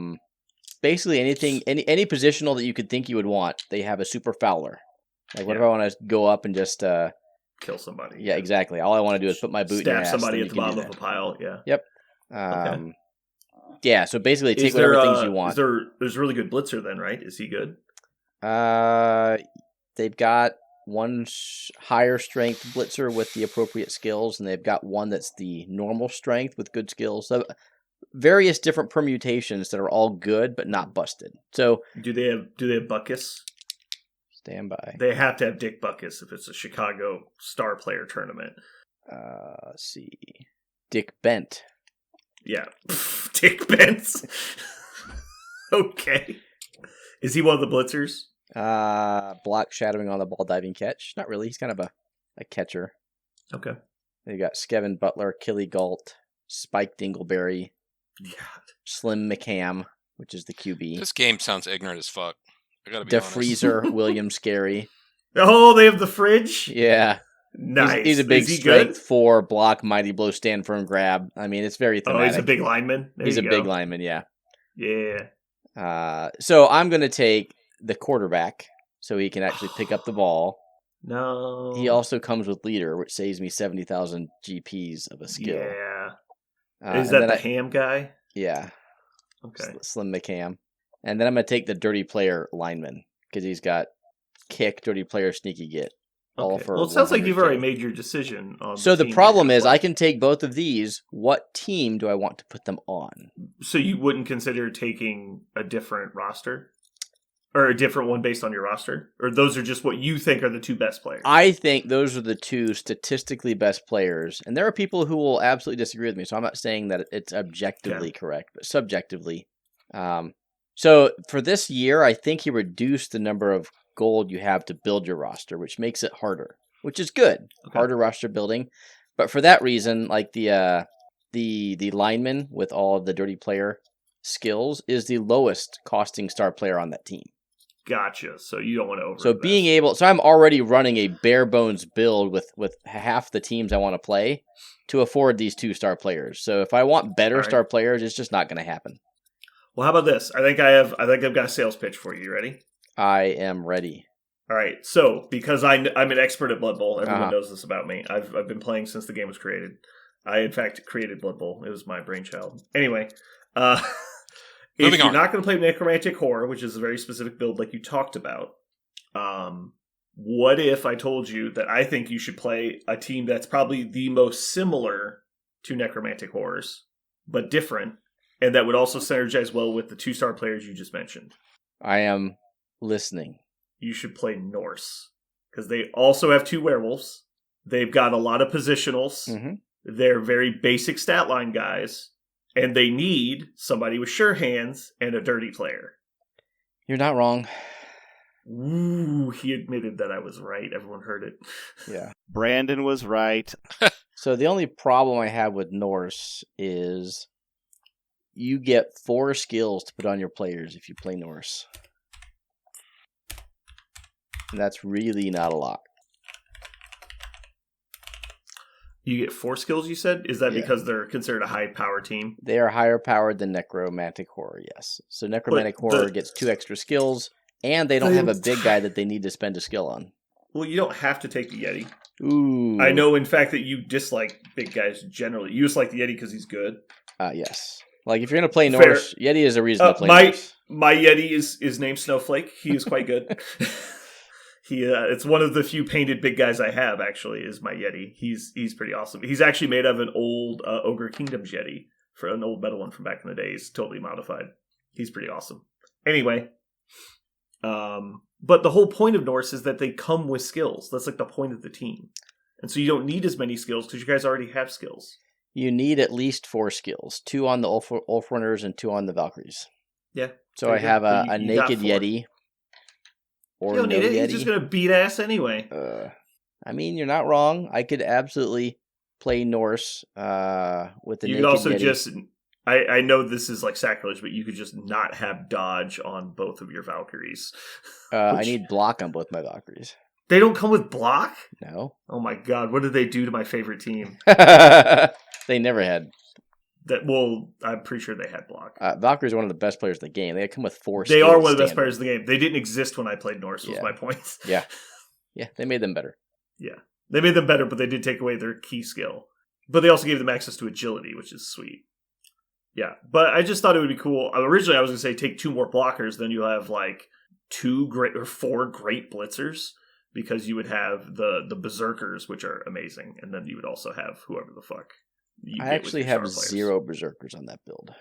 Basically anything, any positional that you could think you would want, they have a super fowler. Like what if I want to go up and just kill somebody? Yeah, exactly. All I want to do is put my boot in your ass. Stab somebody at the bottom of a pile. Yeah. Yep. Yeah. So basically, take whatever things you want. There's a really good blitzer then, right? Is he good? They've got one higher strength blitzer with the appropriate skills, and they've got one that's the normal strength with good skills. So various different permutations that are all good but not busted. So do they have Buckus? Stand by. They have to have Dick Buckus if it's a Chicago star player tournament. Let's see. Dick Bent. Yeah. Dick Bent. Okay. Is he one of the blitzers? Block shadowing on the ball diving catch. Not really. He's kind of a catcher. Okay. Then you got Skevin Butler, Killy Galt, Spike Dingleberry, Slim McCam, which is the QB. This game sounds ignorant as fuck. I gotta be honest. Freezer, William Scary. Oh, they have the fridge? Yeah. Nice. He's a big strength 4 block, mighty blow, stand firm, grab. I mean, it's very thematic. Oh, he's a big lineman? He's a big lineman, yeah. Yeah. So I'm going to take the quarterback so he can actually pick up the ball. No. He also comes with leader, which saves me 70,000 GPs of a skill. Yeah. Is that the ham guy? Yeah. Okay. Slim McCam. And then I'm going to take the dirty player lineman because he's got kick, dirty player, sneaky get. Okay. Well, it sounds like you've already made your decision. So the problem is I can take both of these. What team do I want to put them on? So you wouldn't consider taking a different roster? Or a different one based on your roster? Or those are just what you think are the 2 best players? I think those are the 2 statistically best players. And there are people who will absolutely disagree with me, so I'm not saying that it's objectively correct, but subjectively. So for this year, I think he reduced the number of gold you have to build your roster, which makes it harder, which is good. Okay. Harder roster building. But for that reason, like the lineman with all of the dirty player skills is the lowest costing star player on that team. Gotcha. So you don't want to over. So being able, so I'm already running a bare bones build with half the teams I want to play to afford these 2-star players. So if I want better star players, it's just not going to happen. Well, how about this? I think I've got a sales pitch for you. You ready? I am ready. All right. So because I'm an expert at Blood Bowl, everyone knows this about me. I've been playing since the game was created. I in fact created Blood Bowl. It was my brainchild. Anyway, if you're not going to play Necromantic Horror, which is a very specific build like you talked about, what if I told you that I think you should play a team that's probably the most similar to Necromantic Horrors, but different, and that would also synergize well with the 2-star players you just mentioned? I am listening. You should play Norse, because they also have 2 werewolves. They've got a lot of positionals. Mm-hmm. They're very basic stat line guys. And they need somebody with sure hands and a dirty player. You're not wrong. Ooh, he admitted that I was right. Everyone heard it. Yeah. Brandon was right. So the only problem I have with Norse is you get 4 skills to put on your players if you play Norse. And that's really not a lot. You get 4 skills, you said? Is that because they're considered a high-power team? They are higher powered than Necromantic Horror, yes. So Necromantic Horror gets 2 extra skills, and they don't have a big guy that they need to spend a skill on. Well, you don't have to take the Yeti. Ooh. I know, in fact, that you dislike big guys generally. You just like the Yeti because he's good. Yes. Like, if you're going to play Norse, Yeti is a reason to play Norse. My Yeti is named Snowflake. He is quite good. It's one of the few painted big guys I have, actually, is my Yeti. He's pretty awesome. He's actually made of an old Ogre Kingdoms Yeti, for an old metal one from back in the days, totally modified. He's pretty awesome. Anyway, but the whole point of Norse is that they come with skills. That's like the point of the team. And so you don't need as many skills because you guys already have skills. You need at least 4 skills. 2 on the Ulf Runners and 2 on the Valkyries. Yeah. So I have a naked Yeti. Or you don't need it. He's just going to beat ass anyway. I mean, you're not wrong. I could absolutely play Norse with the naked Yeti. You could also just... I know this is like sacrilege, but you could just not have dodge on both of your Valkyries. I need block on both my Valkyries. They don't come with block? No. Oh my god, what did they do to my favorite team? They never had. I'm pretty sure they had block. Valkyries are one of the best players in the game. They come with 4 They are one of the best players in the game. They didn't exist when I played Norse, was my point. Yeah, they made them better. Yeah, they made them better, but they did take away their key skill. But they also gave them access to agility, which is sweet. Yeah, but I just thought it would be cool. Originally, I was going to say take 2 more blockers, then you'll have like 4 great blitzers, because you would have the berserkers, which are amazing, and then you would also have whoever the fuck. I actually have 0 berserkers on that build.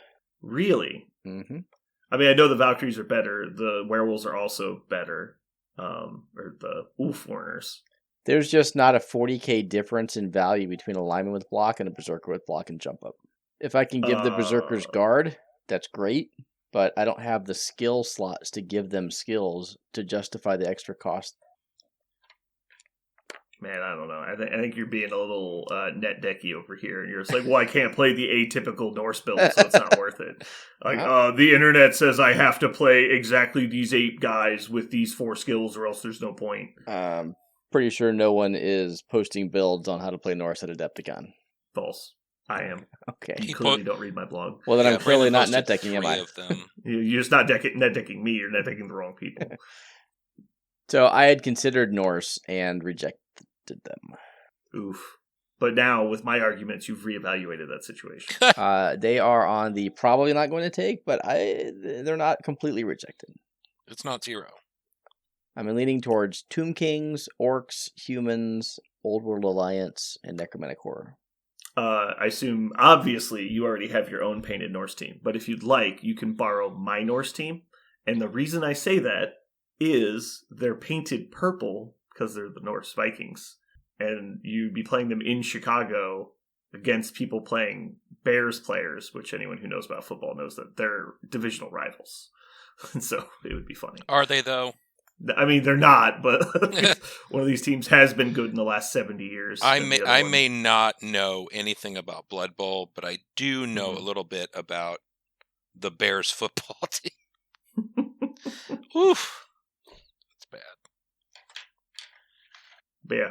Really? Mm-hmm. I mean, I know the Valkyries are better. The werewolves are also better. Or the Ulfwarners. There's just not a 40k difference in value between a lineman with block and a berserker with block and jump up. If I can give the berserkers guard, that's great, but I don't have the skill slots to give them skills to justify the extra cost. Man, I don't know. I think you're being a little net decky over here. And you're just like, well, I can't play the atypical Norse build, so it's not worth it. Like, the internet says I have to play exactly these 8 guys with these 4 skills, or else there's no point. Pretty sure no one is posting builds on how to play Norse at Adepticon. False. I am. Okay. You clearly don't read my blog. Well, then I'm clearly not net decking, am I? You're just not net decking me. You're net decking the wrong people. So I had considered Norse and rejected them. Oof. But now, with my arguments, you've reevaluated that situation. They are on the probably not going to take, but they're not completely rejected. It's not 0. I'm leaning towards Tomb Kings, Orcs, Humans, Old World Alliance, and Necromantic Horror. I assume, obviously, you already have your own painted Norse team. But if you'd like, you can borrow my Norse team. And the reason I say that is they're painted purple because they're the Norse Vikings. And you'd be playing them in Chicago against people playing Bears players, which anyone who knows about football knows that they're divisional rivals. And so it would be funny. Are they, though? I mean, they're not, but one of these teams has been good in the last 70 years. I may not know anything about Blood Bowl, but I do know a little bit about the Bears football team. Oof. But yeah.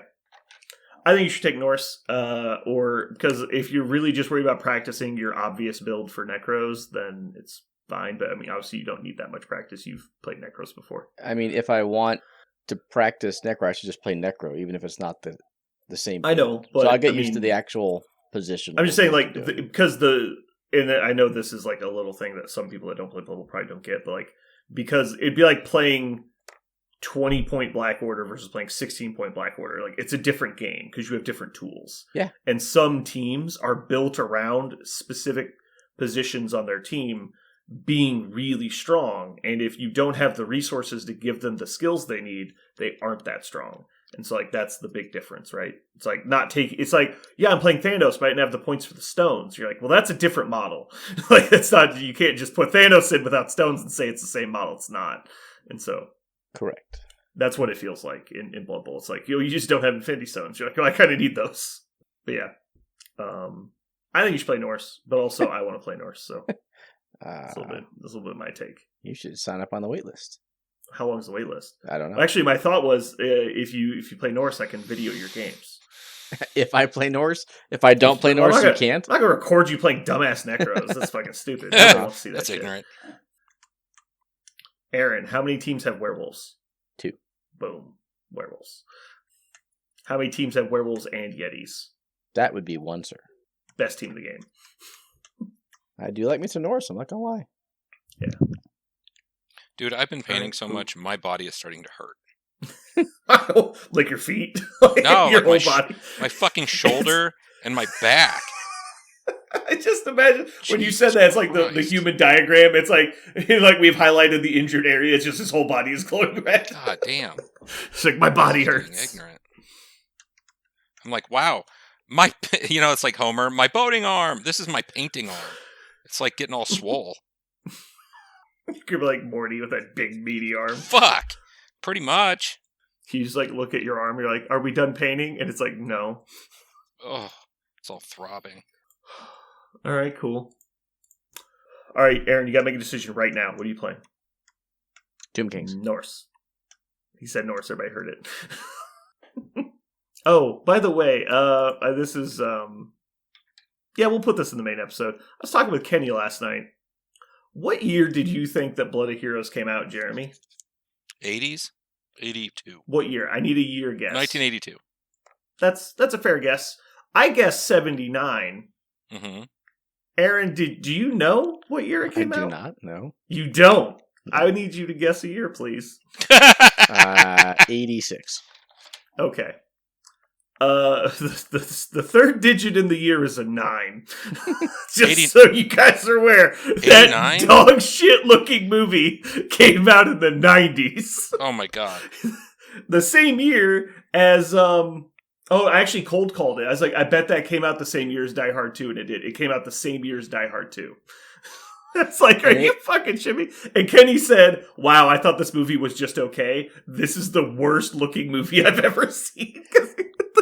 I think you should take Norse, or because if you're really just worried about practicing your obvious build for Necros, then it's fine. But I mean, obviously, you don't need that much practice. You've played Necros before. I mean, if I want to practice Necro, I should just play Necro, even if it's not the same build. I know, but so I'll get used to the actual position. I'm just saying, like, because and I know this is like a little thing that some people that don't play Blood probably don't get, but like, because it'd be like playing 20-point Black Order versus playing 16-point Black Order. Like, it's a different game because you have different tools. Yeah. And some teams are built around specific positions on their team being really strong. And if you don't have the resources to give them the skills they need, they aren't that strong. And so, like, that's the big difference, right? It's like it's like, yeah, I'm playing Thanos, but I didn't have the points for the stones. You're like, well, that's a different model. Like, it's not, you can't just put Thanos in without stones and say it's the same model. It's not. And so, correct. That's what it feels like in Blood Bowl. It's like, you just don't have Infinity Stones. You're like, oh, I kind of need those. But yeah. I think you should play Norse, but also I want to play Norse, so that's a little bit my take. You should sign up on the wait list. How long is the wait list? I don't know. Actually, my thought was if you play Norse, I can video your games. If I play Norse? If I don't play Norse, you can't? I'm not going to record you playing dumbass Necros. That's fucking stupid. I don't see that. That's shit. ignorant. Aaron, how many teams have werewolves? 2. Boom. Werewolves. How many teams have werewolves and yetis? That would be 1, sir. Best team in the game. I do like me some Norse, I'm not going to lie. Yeah. Dude, I've been painting so much, my body is starting to hurt. Like your feet? No, your like whole body. My fucking shoulder and my back. I just imagine when you said that, it's like the human diagram. It's like we've highlighted the injured area. It's just his whole body is glowing red. God damn. It's like, my body hurts. Ignorant. I'm like, wow. It's like Homer. My boating arm. This is my painting arm. It's like getting all swole. You're like Morty with that big meaty arm. Fuck. Pretty much. You just like look at your arm. You're like, are we done painting? And it's like, no. Oh, it's all throbbing. All right, cool. All right, Aaron, you got to make a decision right now. What are you playing? Doom Kings. Norse. He said Norse. Everybody heard it. Oh, by the way, this is yeah, we'll put this in the main episode. I was talking with Kenny last night. What year did you think that Blood of Heroes came out, Jeremy? 80s? 82. What year? I need a year guess. 1982. That's a fair guess. I guess 79. Mm-hmm. Aaron, do you know what year it came out? I do not know. You don't? No. I would need you to guess a year, please. 86. Okay. The third digit in the year is a 9. Just so you guys are aware, 89? That dog shit looking movie came out in the 90s. Oh my god! The same year as I actually cold called it. I was like, I bet that came out the same year as Die Hard 2, and it did. It came out the same year as Die Hard 2. It's like, are you fucking shitting me? And Kenny said, wow, I thought this movie was just okay. This is the worst looking movie I've ever seen.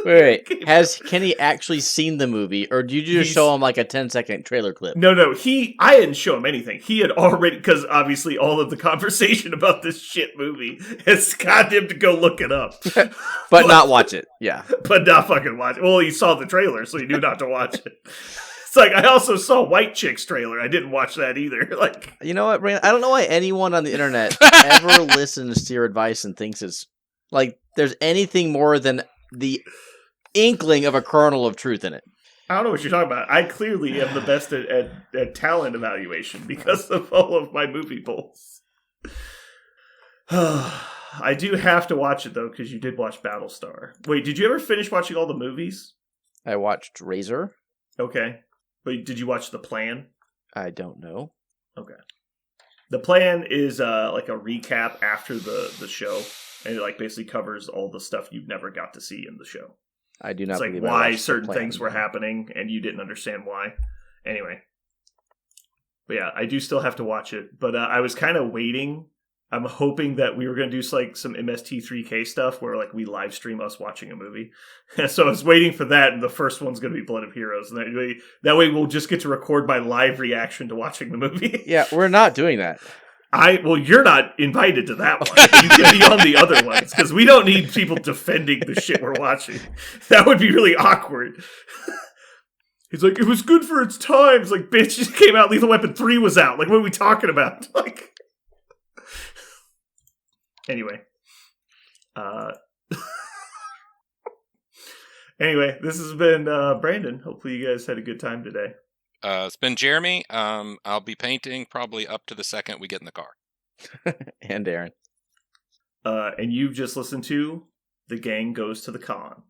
Wait. Has Kenny actually seen the movie, or did you just show him like a 10-second trailer clip? No. I didn't show him anything. He had already, because obviously all of the conversation about this shit movie has got him to go look it up. but not watch it. Yeah. But not fucking watch it. Well, he saw the trailer, so he knew not to watch it. It's like, I also saw White Chick's trailer. I didn't watch that either. Like, you know what, Brandon? I don't know why anyone on the internet ever listens to your advice and thinks it's like there's anything more than the inkling of a kernel of truth in it. I don't know what you're talking about. I clearly am the best at talent evaluation because of all of my movie polls. I do have to watch it, though, because you did watch Battlestar. Wait, did you ever finish watching all the movies? I watched Razor. Okay. But did you watch The Plan? I don't know. Okay. The Plan is like a recap after the show, and it like basically covers all the stuff you never got to see in the show. I do not believe it's like why certain things were happening, and you didn't understand why. Anyway. But yeah, I do still have to watch it. But I was kind of waiting. I'm hoping that we were going to do like some MST3K stuff where like we live stream us watching a movie. So I was waiting for that, and the first one's going to be Blood of Heroes. And that way we'll just get to record my live reaction to watching the movie. Yeah, we're not doing that. Well, you're not invited to that one. You can be on the other ones, because we don't need people defending the shit we're watching. That would be really awkward. He's like, it was good for its time. It's like, bitch, it came out, Lethal Weapon 3 was out. Like, what are we talking about? Like, anyway. Anyway, this has been Brandon. Hopefully you guys had a good time today. It's been Jeremy. I'll be painting probably up to the second we get in the car. And Aaron. And you've just listened to The Gang Goes to the Con.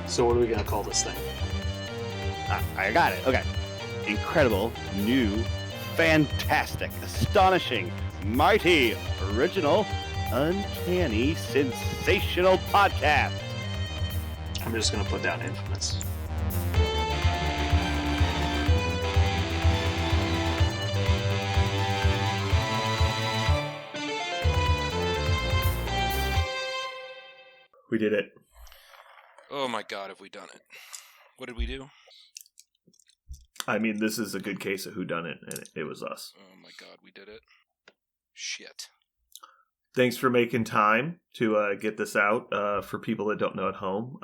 So what are we going to call this thing? I got it. Okay. Incredible, new, fantastic, astonishing, mighty, original, uncanny, sensational podcast. I'm just going to put down infamous. We did it. Oh my god, have we done it? What did we do? I mean, this is a good case of whodunit, and it was us. Oh my god, we did it. Shit. Thanks for making time to get this out. For people that don't know at home,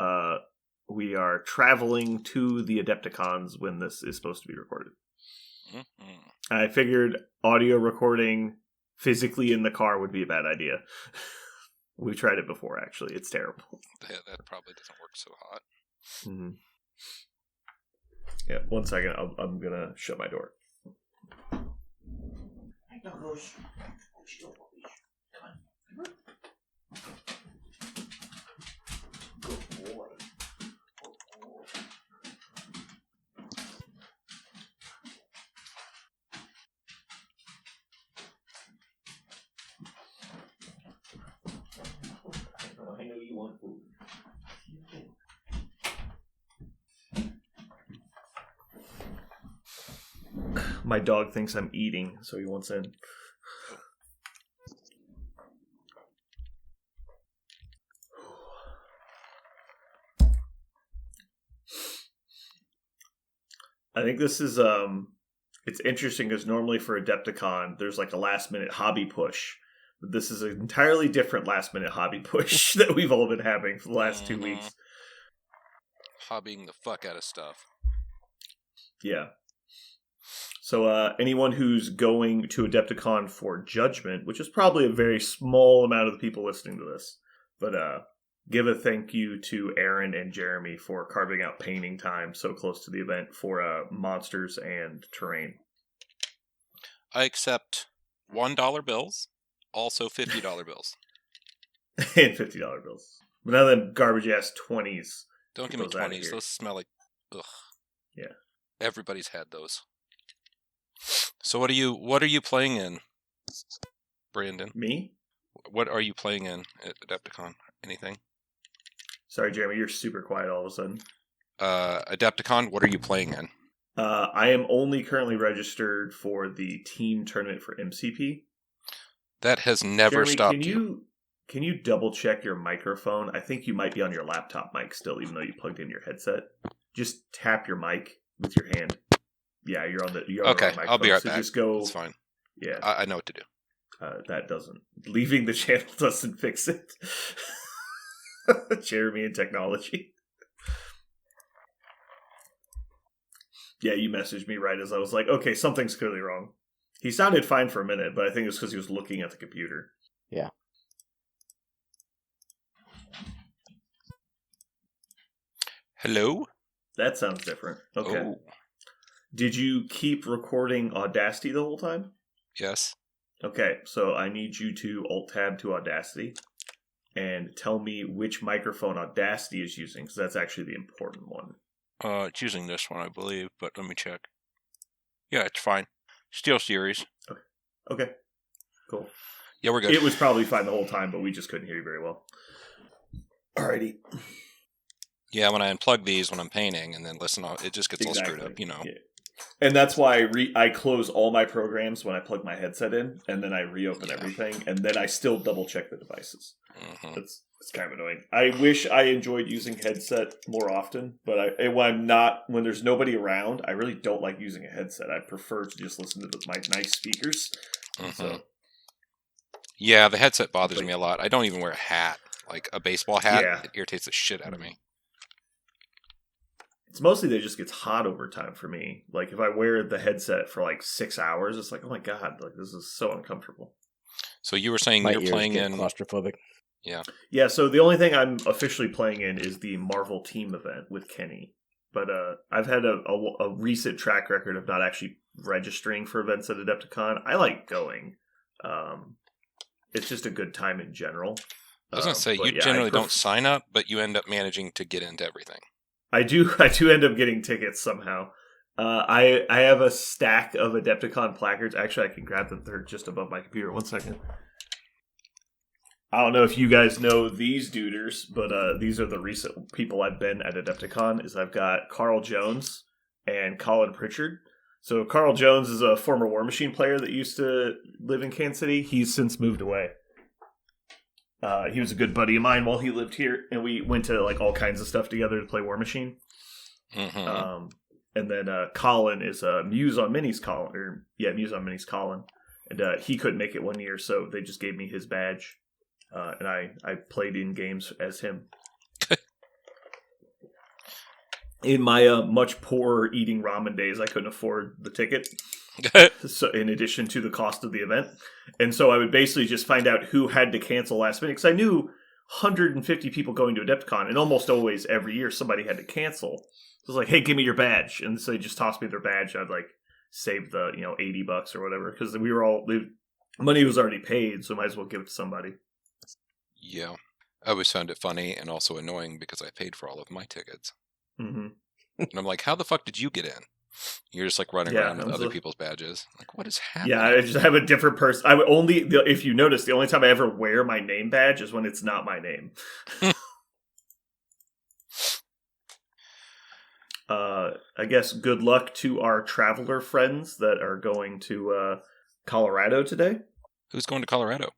we are traveling to the Adepticons when this is supposed to be recorded. Mm-hmm. I figured audio recording physically in the car would be a bad idea. We've tried it before, actually. It's terrible. That probably doesn't work so hot. Mm-hmm. Yeah, 1 second. I'm going to shut my door. I know you want food. My dog thinks I'm eating, so he wants in. I think this is it's interesting because normally for Adepticon there's like a last minute hobby push. But this is an entirely different last minute hobby push that we've all been having for the last 2 weeks. Hobbying the fuck out of stuff. Yeah. So anyone who's going to Adepticon for Judgment, which is probably a very small amount of the people listening to this, but give a thank you to Aaron and Jeremy for carving out painting time so close to the event for monsters and terrain. I accept $1 bills, also $50 bills. And $50 bills. But none of them garbage ass 20s. Don't give me 20s. Those smell like ugh. Yeah. Everybody's had those. So what are you playing in, Brandon? Me? What are you playing in at Adepticon? Anything? Sorry, Jeremy, you're super quiet all of a sudden. Adepticon, what are you playing in? I am only currently registered for the team tournament for MCP. That has never Jeremy, stopped you. Can you double check your microphone? I think you might be on your laptop mic still, even though you plugged in your headset. Just tap your mic with your hand. Yeah, you're on the okay, microphone. I'll be right so back. Just go. It's fine. Yeah, I know what to do. That doesn't. Leaving the channel doesn't fix it. Jeremy and technology. Yeah, you messaged me right as I was like, okay, something's clearly wrong. He sounded fine for a minute, but I think it's because he was looking at the computer. Yeah. Hello? That sounds different. Okay. Oh. Did you keep recording Audacity the whole time? Yes. Okay, so I need you to Alt-Tab to Audacity and tell me which microphone Audacity is using, because that's actually the important one. It's using this one, I believe, but let me check. Yeah, it's fine. Steel Series. Okay, cool. Yeah, we're good. It was probably fine the whole time, but we just couldn't hear you very well. Alrighty. Yeah, when I unplug these when I'm painting and then listen, it just gets all screwed Exactly. up, you know. Yeah. And that's why I close all my programs when I plug my headset in, and then I reopen everything, and then I still double check the devices. It's kind of annoying. I wish I enjoyed using headset more often, but when there's nobody around, I really don't like using a headset. I prefer to just listen to my nice speakers. So, yeah, the headset bothers me a lot. I don't even wear a hat, like a baseball hat. Yeah. It irritates the shit out of me. It's mostly that it just gets hot over time for me. Like if I wear the headset for like 6 hours, it's like, oh my god, like this is so uncomfortable. So you were saying My you're ears playing get in claustrophobic. Yeah, so the only thing I'm officially playing in is the Marvel Team event with Kenny. But I've had a recent track record of not actually registering for events at Adepticon. I like going. It's just a good time in general. I was going to say, you generally don't sign up, but you end up managing to get into everything. I do end up getting tickets somehow. I have a stack of Adepticon placards. Actually, I can grab them. They're just above my computer. 1 second. I don't know if you guys know these duders, but these are the recent people I've been at Adepticon. I've got Carl Jones and Colin Pritchard. So Carl Jones is a former Warmachine player that used to live in Kansas City. He's since moved away. He was a good buddy of mine while he lived here, and we went to like all kinds of stuff together to play Warmachine. And then Colin is Muse on Minis Colin, Muse on Minis Colin, and he couldn't make it one year, so they just gave me his badge, and I played in games as him. In my much poorer eating ramen days, I couldn't afford the ticket. So, in addition to the cost of the event, and so I would basically just find out who had to cancel last minute, because I knew 150 people going to Adepticon, and almost always every year somebody had to cancel. So I was like, "Hey, give me your badge," and so they just tossed me their badge. And I'd like save the $80 or whatever, because money was already paid, so I might as well give it to somebody. Yeah, I always found it funny and also annoying because I paid for all of my tickets, and I'm like, "How the fuck did you get in?" You're just like running around with other people's badges. Like, what is happening? Yeah, I just have a different person. I would if you notice, the only time I ever wear my name badge is when it's not my name. I guess good luck to our traveler friends that are going to Colorado today. Who's going to Colorado?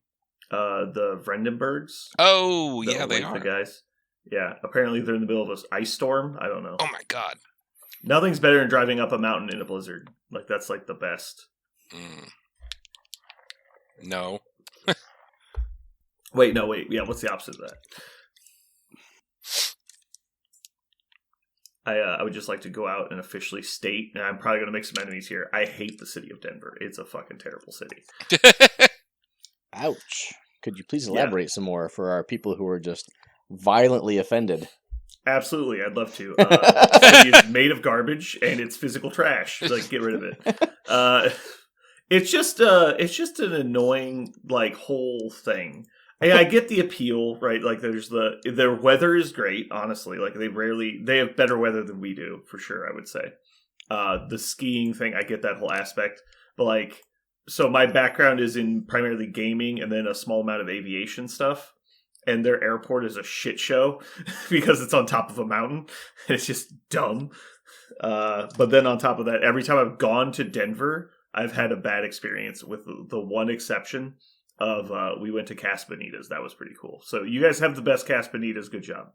The Vrendenbergs. Oh, yeah, they are. The guys. Yeah, apparently they're in the middle of an ice storm. I don't know. Oh my god. Nothing's better than driving up a mountain in a blizzard. Like, that's like the best. No. Wait. Yeah, what's the opposite of that? I would just like to go out and officially state, and I'm probably going to make some enemies here, I hate the city of Denver. It's a fucking terrible city. Ouch. Could you please elaborate some more for our people who are just violently offended? Absolutely, I'd love to. The city is made of garbage, and it's physical trash. Like, get rid of it. It's just an annoying like whole thing. I get the appeal, right? Like, their weather is great. Honestly, like they have better weather than we do for sure. I would say the skiing thing. I get that whole aspect, but like, so my background is in primarily gaming and then a small amount of aviation stuff. And their airport is a shit show because it's on top of a mountain. And it's just dumb. But then on top of that, every time I've gone to Denver, I've had a bad experience with the one exception of we went to Cas Bonitas. That was pretty cool. So you guys have the best Cas Bonitas. Good job.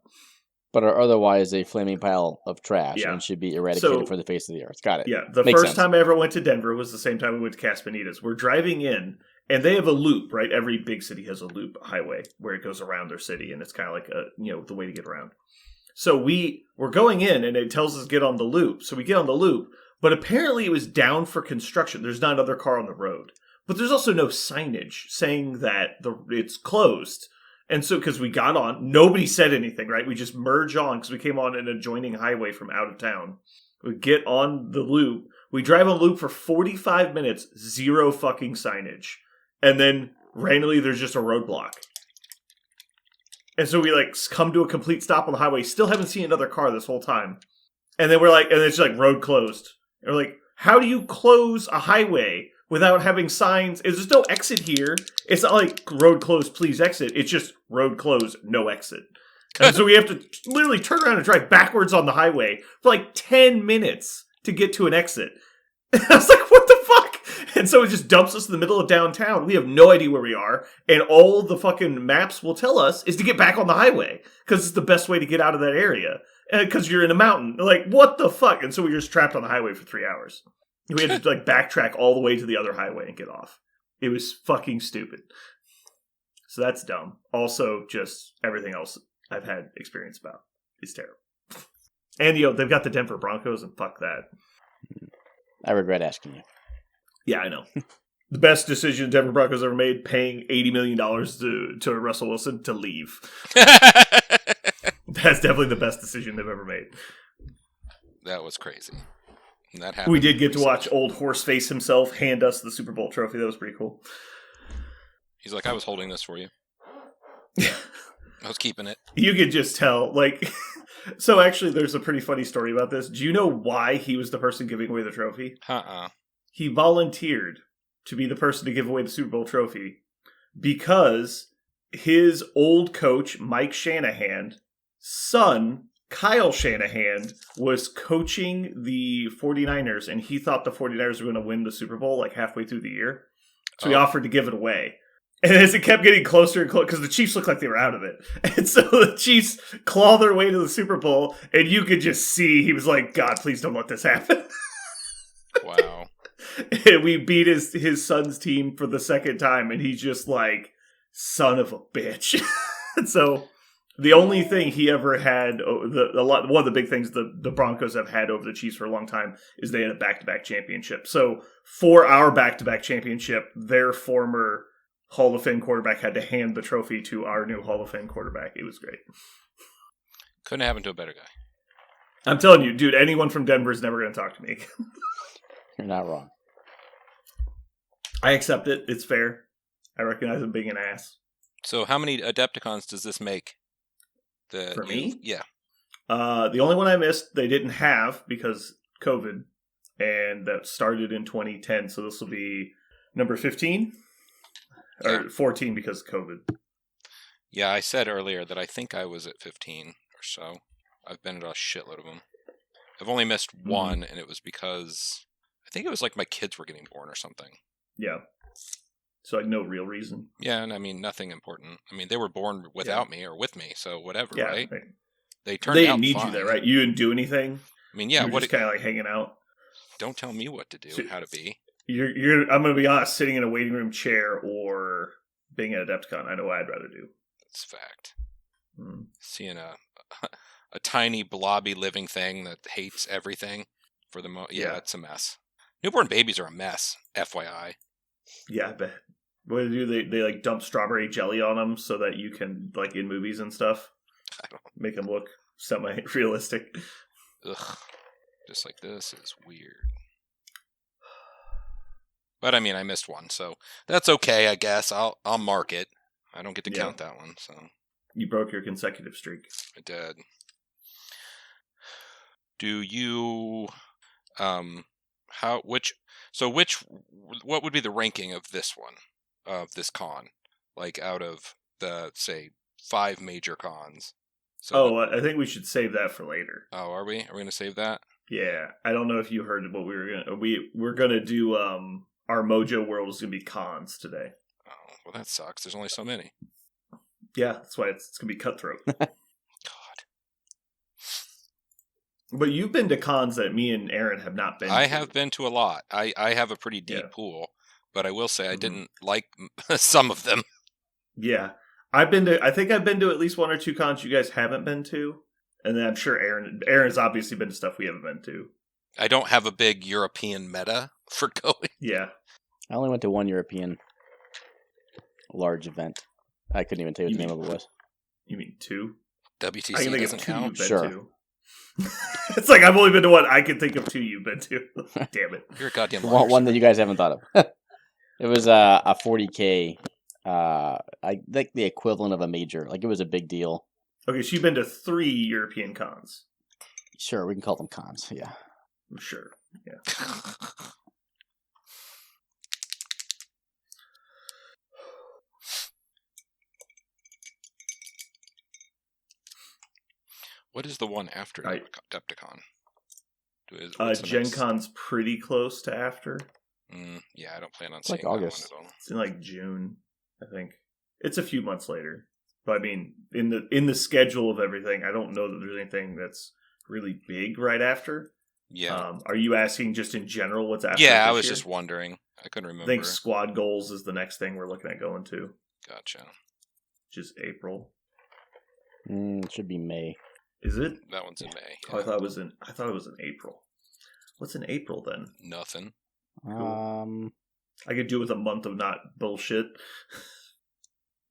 But are otherwise a flaming pile of trash and should be eradicated from the face of the earth. Got it. Yeah, the Makes first sense. time I ever went to Denver was the same time we went to Cas Bonitas. We're driving in. And they have a loop, right? Every big city has a loop highway where it goes around their city, and it's kind of like the way to get around. So we're going in, and it tells us to get on the loop. So we get on the loop, but apparently it was down for construction. There's not another car on the road, but there's also no signage saying that it's closed. And so because we got on, nobody said anything, right? We just merge on because we came on an adjoining highway from out of town. We get on the loop. We drive on the loop for 45 minutes, zero fucking signage. And then randomly there's just a roadblock. And so we like come to a complete stop on the highway. Still haven't seen another car this whole time. And then we're like, and it's like road closed. And we're like, how do you close a highway without having signs? There's no exit here. It's not like road closed, please exit. It's just road closed, no exit. And so we have to literally turn around and drive backwards on the highway for like 10 minutes to get to an exit. I was like, what the fuck? And so it just dumps us in the middle of downtown. We have no idea where we are. And all the fucking maps will tell us is to get back on the highway. Because it's the best way to get out of that area. Because you're in a mountain. Like, what the fuck? And so we were just trapped on the highway for 3 hours. We had to like backtrack all the way to the other highway and get off. It was fucking stupid. So that's dumb. Also, just everything else I've had experience about is terrible. And, they've got the Denver Broncos, and fuck that. I regret asking you. Yeah, I know. The best decision Denver Broncos ever made, paying $80 million to Russell Wilson to leave. That's definitely the best decision they've ever made. That was crazy. And that happened. We did get to watch old Horseface himself hand us the Super Bowl trophy. That was pretty cool. He's like, I was holding this for you. I was keeping it. You could just tell, like... So actually, there's a pretty funny story about this. Do you know why he was the person giving away the trophy? He volunteered to be the person to give away the Super Bowl trophy because his old coach, Mike Shanahan's son, Kyle Shanahan, was coaching the 49ers, and he thought the 49ers were going to win the Super Bowl like halfway through the year. So he offered to give it away. And as it kept getting closer and closer, because the Chiefs looked like they were out of it. And so the Chiefs claw their way to the Super Bowl, and you could just see, he was like, God, please don't let this happen. Wow. And we beat his son's team for the second time, and he's just like, son of a bitch. And so the only thing he ever had, one of the big things the Broncos have had over the Chiefs for a long time is they had a back-to-back championship. So for our back-to-back championship, their former Hall of Fame quarterback had to hand the trophy to our new Hall of Fame quarterback. It was great. Couldn't happen to a better guy. I'm telling you, dude, anyone from Denver is never going to talk to me. You're not wrong. I accept it. It's fair. I recognize him being an ass. So how many Adepticons does this make? For me? Yeah. The only one I missed, they didn't have because COVID, and that started in 2010, so this will be number 15? Or 14 because of COVID. Yeah, I said earlier that I think I was at 15 or so. I've been at a shitload of them. I've only missed one, and it was because I think it was like my kids were getting born or something. Yeah. So, like, no real reason. Yeah, and I mean, nothing important. I mean, they were born without me or with me, so whatever, right? They turned out didn't need fine. you there, right? You didn't do anything? I mean, yeah. You were just kind of like hanging out? Don't tell me what to do and how to be. I'm going to be honest, sitting in a waiting room chair or being at Adepticon, I know what I'd rather do. That's a fact. Seeing a tiny blobby living thing that hates everything for the yeah, it's a mess. Newborn babies are a mess, FYI. Yeah, I bet. What do they do? They like dump strawberry jelly on them so that you can, like in movies and stuff, make them look semi-realistic. Ugh. Just like this is weird. But I mean, I missed one, so that's okay, I guess. I'll mark it. I don't get to count that one, so. You broke your consecutive streak. I did. Do you what would be the ranking of this one, of this con? Like out of the, say, 5 major cons. So I think we should save that for later. Oh, are we? Are we going to save that? Yeah. I don't know if you heard what we were going to... We're going to do... our Mojo world is going to be cons today. Oh, well, that sucks. There's only so many. Yeah, that's why it's going to be cutthroat. God. But you've been to cons that me and Aaron have not been to. I have been to a lot. I have a pretty deep pool, but I will say I didn't like some of them. Yeah. I think I've been to at least 1 or 2 cons you guys haven't been to. And then I'm sure Aaron's obviously been to stuff we haven't been to. I don't have a big European meta for going. Yeah. I only went to 1 European large event. I couldn't even tell you what the name of it was. You mean 2? WTC doesn't count? Sure. It's like I've only been to 1. I can think of 2 you've been to. Damn it. You're a goddamn liar. One that you guys haven't thought of. It was a 40K. I think the equivalent of a major. Like, it was a big deal. Okay, so you've been to 3 European cons. Sure, we can call them cons, yeah. Sure, yeah. What is the one after Adepticon? What's the Gen next? Con's pretty close to after. Yeah, I don't plan on It's seeing like that one August. at all. It's in like June, I think. It's a few months later. But I mean, in the schedule of everything, I don't know that there's anything that's really big right after. Yeah. Are you asking just in general what's after? Yeah, I this was year? just wondering. I couldn't I remember. think Squad Goals is the next thing we're looking at going to, Gotcha. which is April. It should be May. Is it? That one's in May. Oh, I thought it was in April. What's in April then? Nothing. I could do with a month of not bullshit.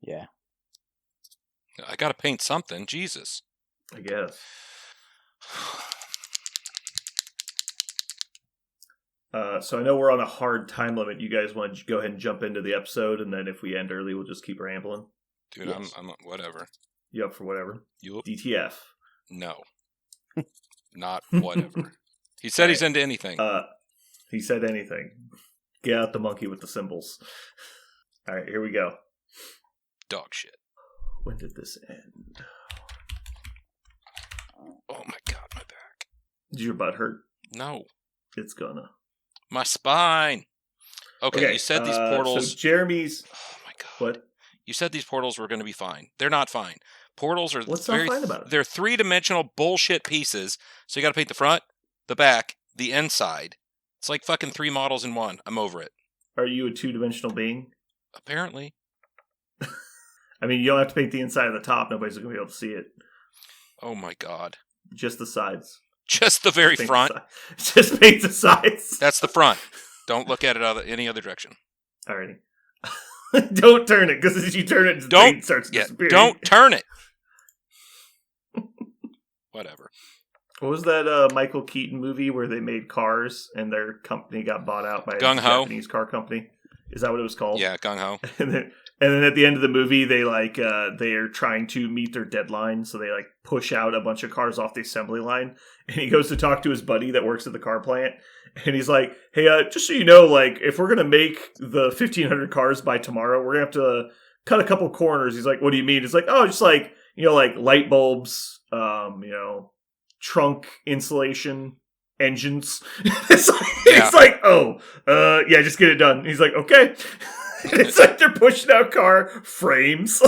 Yeah. I got to paint something. Jesus. I guess. So I know we're on a hard time limit. You guys want to go ahead and jump into the episode, and then if we end early, we'll just keep rambling. Dude, Yes. I'm whatever. You up for whatever? You DTF. No. Not whatever. He said he's into anything. He said anything. Get out the monkey with the symbols. All right, here we go. Dog shit. When did this end? Oh my god, my back. Did your butt hurt? No. It's gonna. My spine. Okay, you said these portals. So Jeremy's. Oh my god. What? You said these portals were going to be fine. They're not fine. Portals are What's not fine about it? They're three-dimensional bullshit pieces. So you got to paint the front, the back, the inside. It's like fucking 3 models in one. I'm over it. Are you a 2-dimensional being? Apparently. I mean, you don't have to paint the inside of the top. Nobody's going to be able to see it. Oh my god. Just the sides. Just the very Paint front. Just paint the sides. That's the front. Don't look at it any other direction. Alrighty. Don't turn it, because as you turn it, the paint starts disappearing. Don't turn it. Whatever. What was that Michael Keaton movie where they made cars and their company got bought out by a Gung Ho? Japanese car company? Is that what it was called? Yeah, gung ho. And then at the end of the movie, they they are trying to meet their deadline, so they push out a bunch of cars off the assembly line. And he goes to talk to his buddy that works at the car plant, and he's like, "Hey, just so you know, if we're gonna make the 1,500 cars by tomorrow, we're gonna have to cut a couple corners." He's like, "What do you mean?" It's like, "Oh, just light bulbs, trunk insulation, engines." It's like, "Oh, yeah, just get it done." He's like, "Okay." It's like they're pushing out car frames,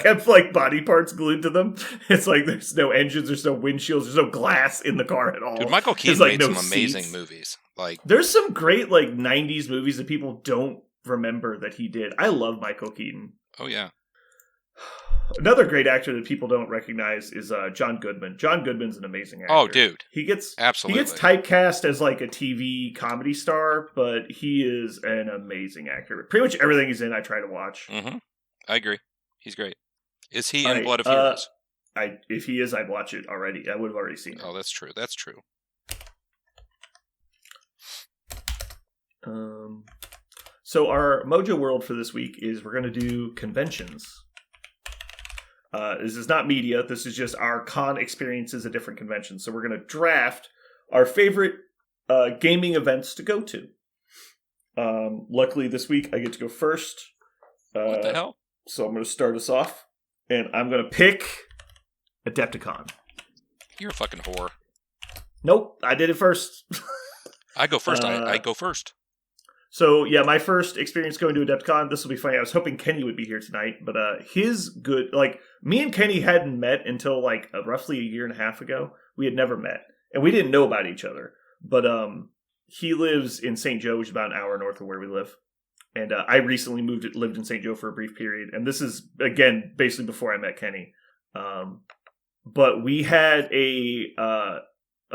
have body parts glued to them. It's like there's no engines, there's no windshields, there's no glass in the car at all. Dude, Michael Keaton made some amazing movies. There's some great 90s movies that people don't remember that he did. I love Michael Keaton. Oh yeah. Another great actor that people don't recognize is John Goodman. John Goodman's an amazing actor. Oh, dude. He gets Absolutely. typecast as a TV comedy star, but he is an amazing actor. Pretty much everything he's in, I try to watch. Mm-hmm. I agree. He's great. Is he in Blood of Heroes? If he is, I'd watch it already. I would have already seen it. Oh, that's true. That's true. So our Mojo World for this week is we're going to do conventions. This is not media. This is just our con experiences at different conventions. So we're going to draft our favorite gaming events to go to. Luckily, this week I get to go first. What the hell? So I'm going to start us off. And I'm going to pick Adepticon. You're a fucking whore. Nope, I did it first. I go first. I go first. So, yeah, my first experience going to Adepticon, this will be funny. I was hoping Kenny would be here tonight, but his good, me and Kenny hadn't met until, roughly a year and a half ago. We had never met, and we didn't know about each other. But he lives in St. Joe, which is about an hour north of where we live. And I recently lived in St. Joe for a brief period, and this is, again, basically before I met Kenny. But we had a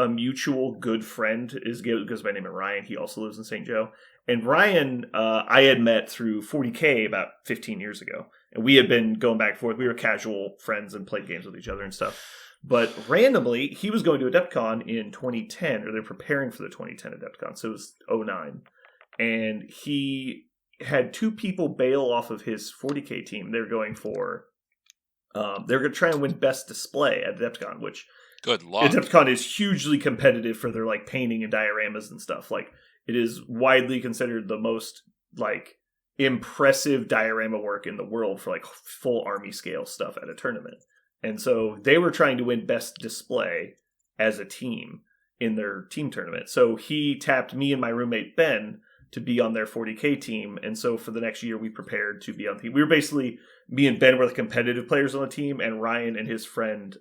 mutual good friend, goes by the name of Ryan. He also lives in St. Joe. And Ryan, I had met through 40K about 15 years ago. And we had been going back and forth. We were casual friends and played games with each other and stuff. But randomly, he was going to Adepticon in 2010, or they're preparing for the 2010 Adepticon. So it was 2009. And he had 2 people bail off of his 40K team. They were going for... they're going to try and win Best Display at Adepticon, which... Good luck. Adepticon is hugely competitive for their painting and dioramas and stuff. It is widely considered the most impressive diorama work in the world for full army scale stuff at a tournament. And so they were trying to win Best Display as a team. in their team tournament. So he tapped me and my roommate Ben to be on their 40K team. And so for the next year, we prepared to be on the team. We were basically, me and Ben were the competitive players on the team, and Ryan and his friend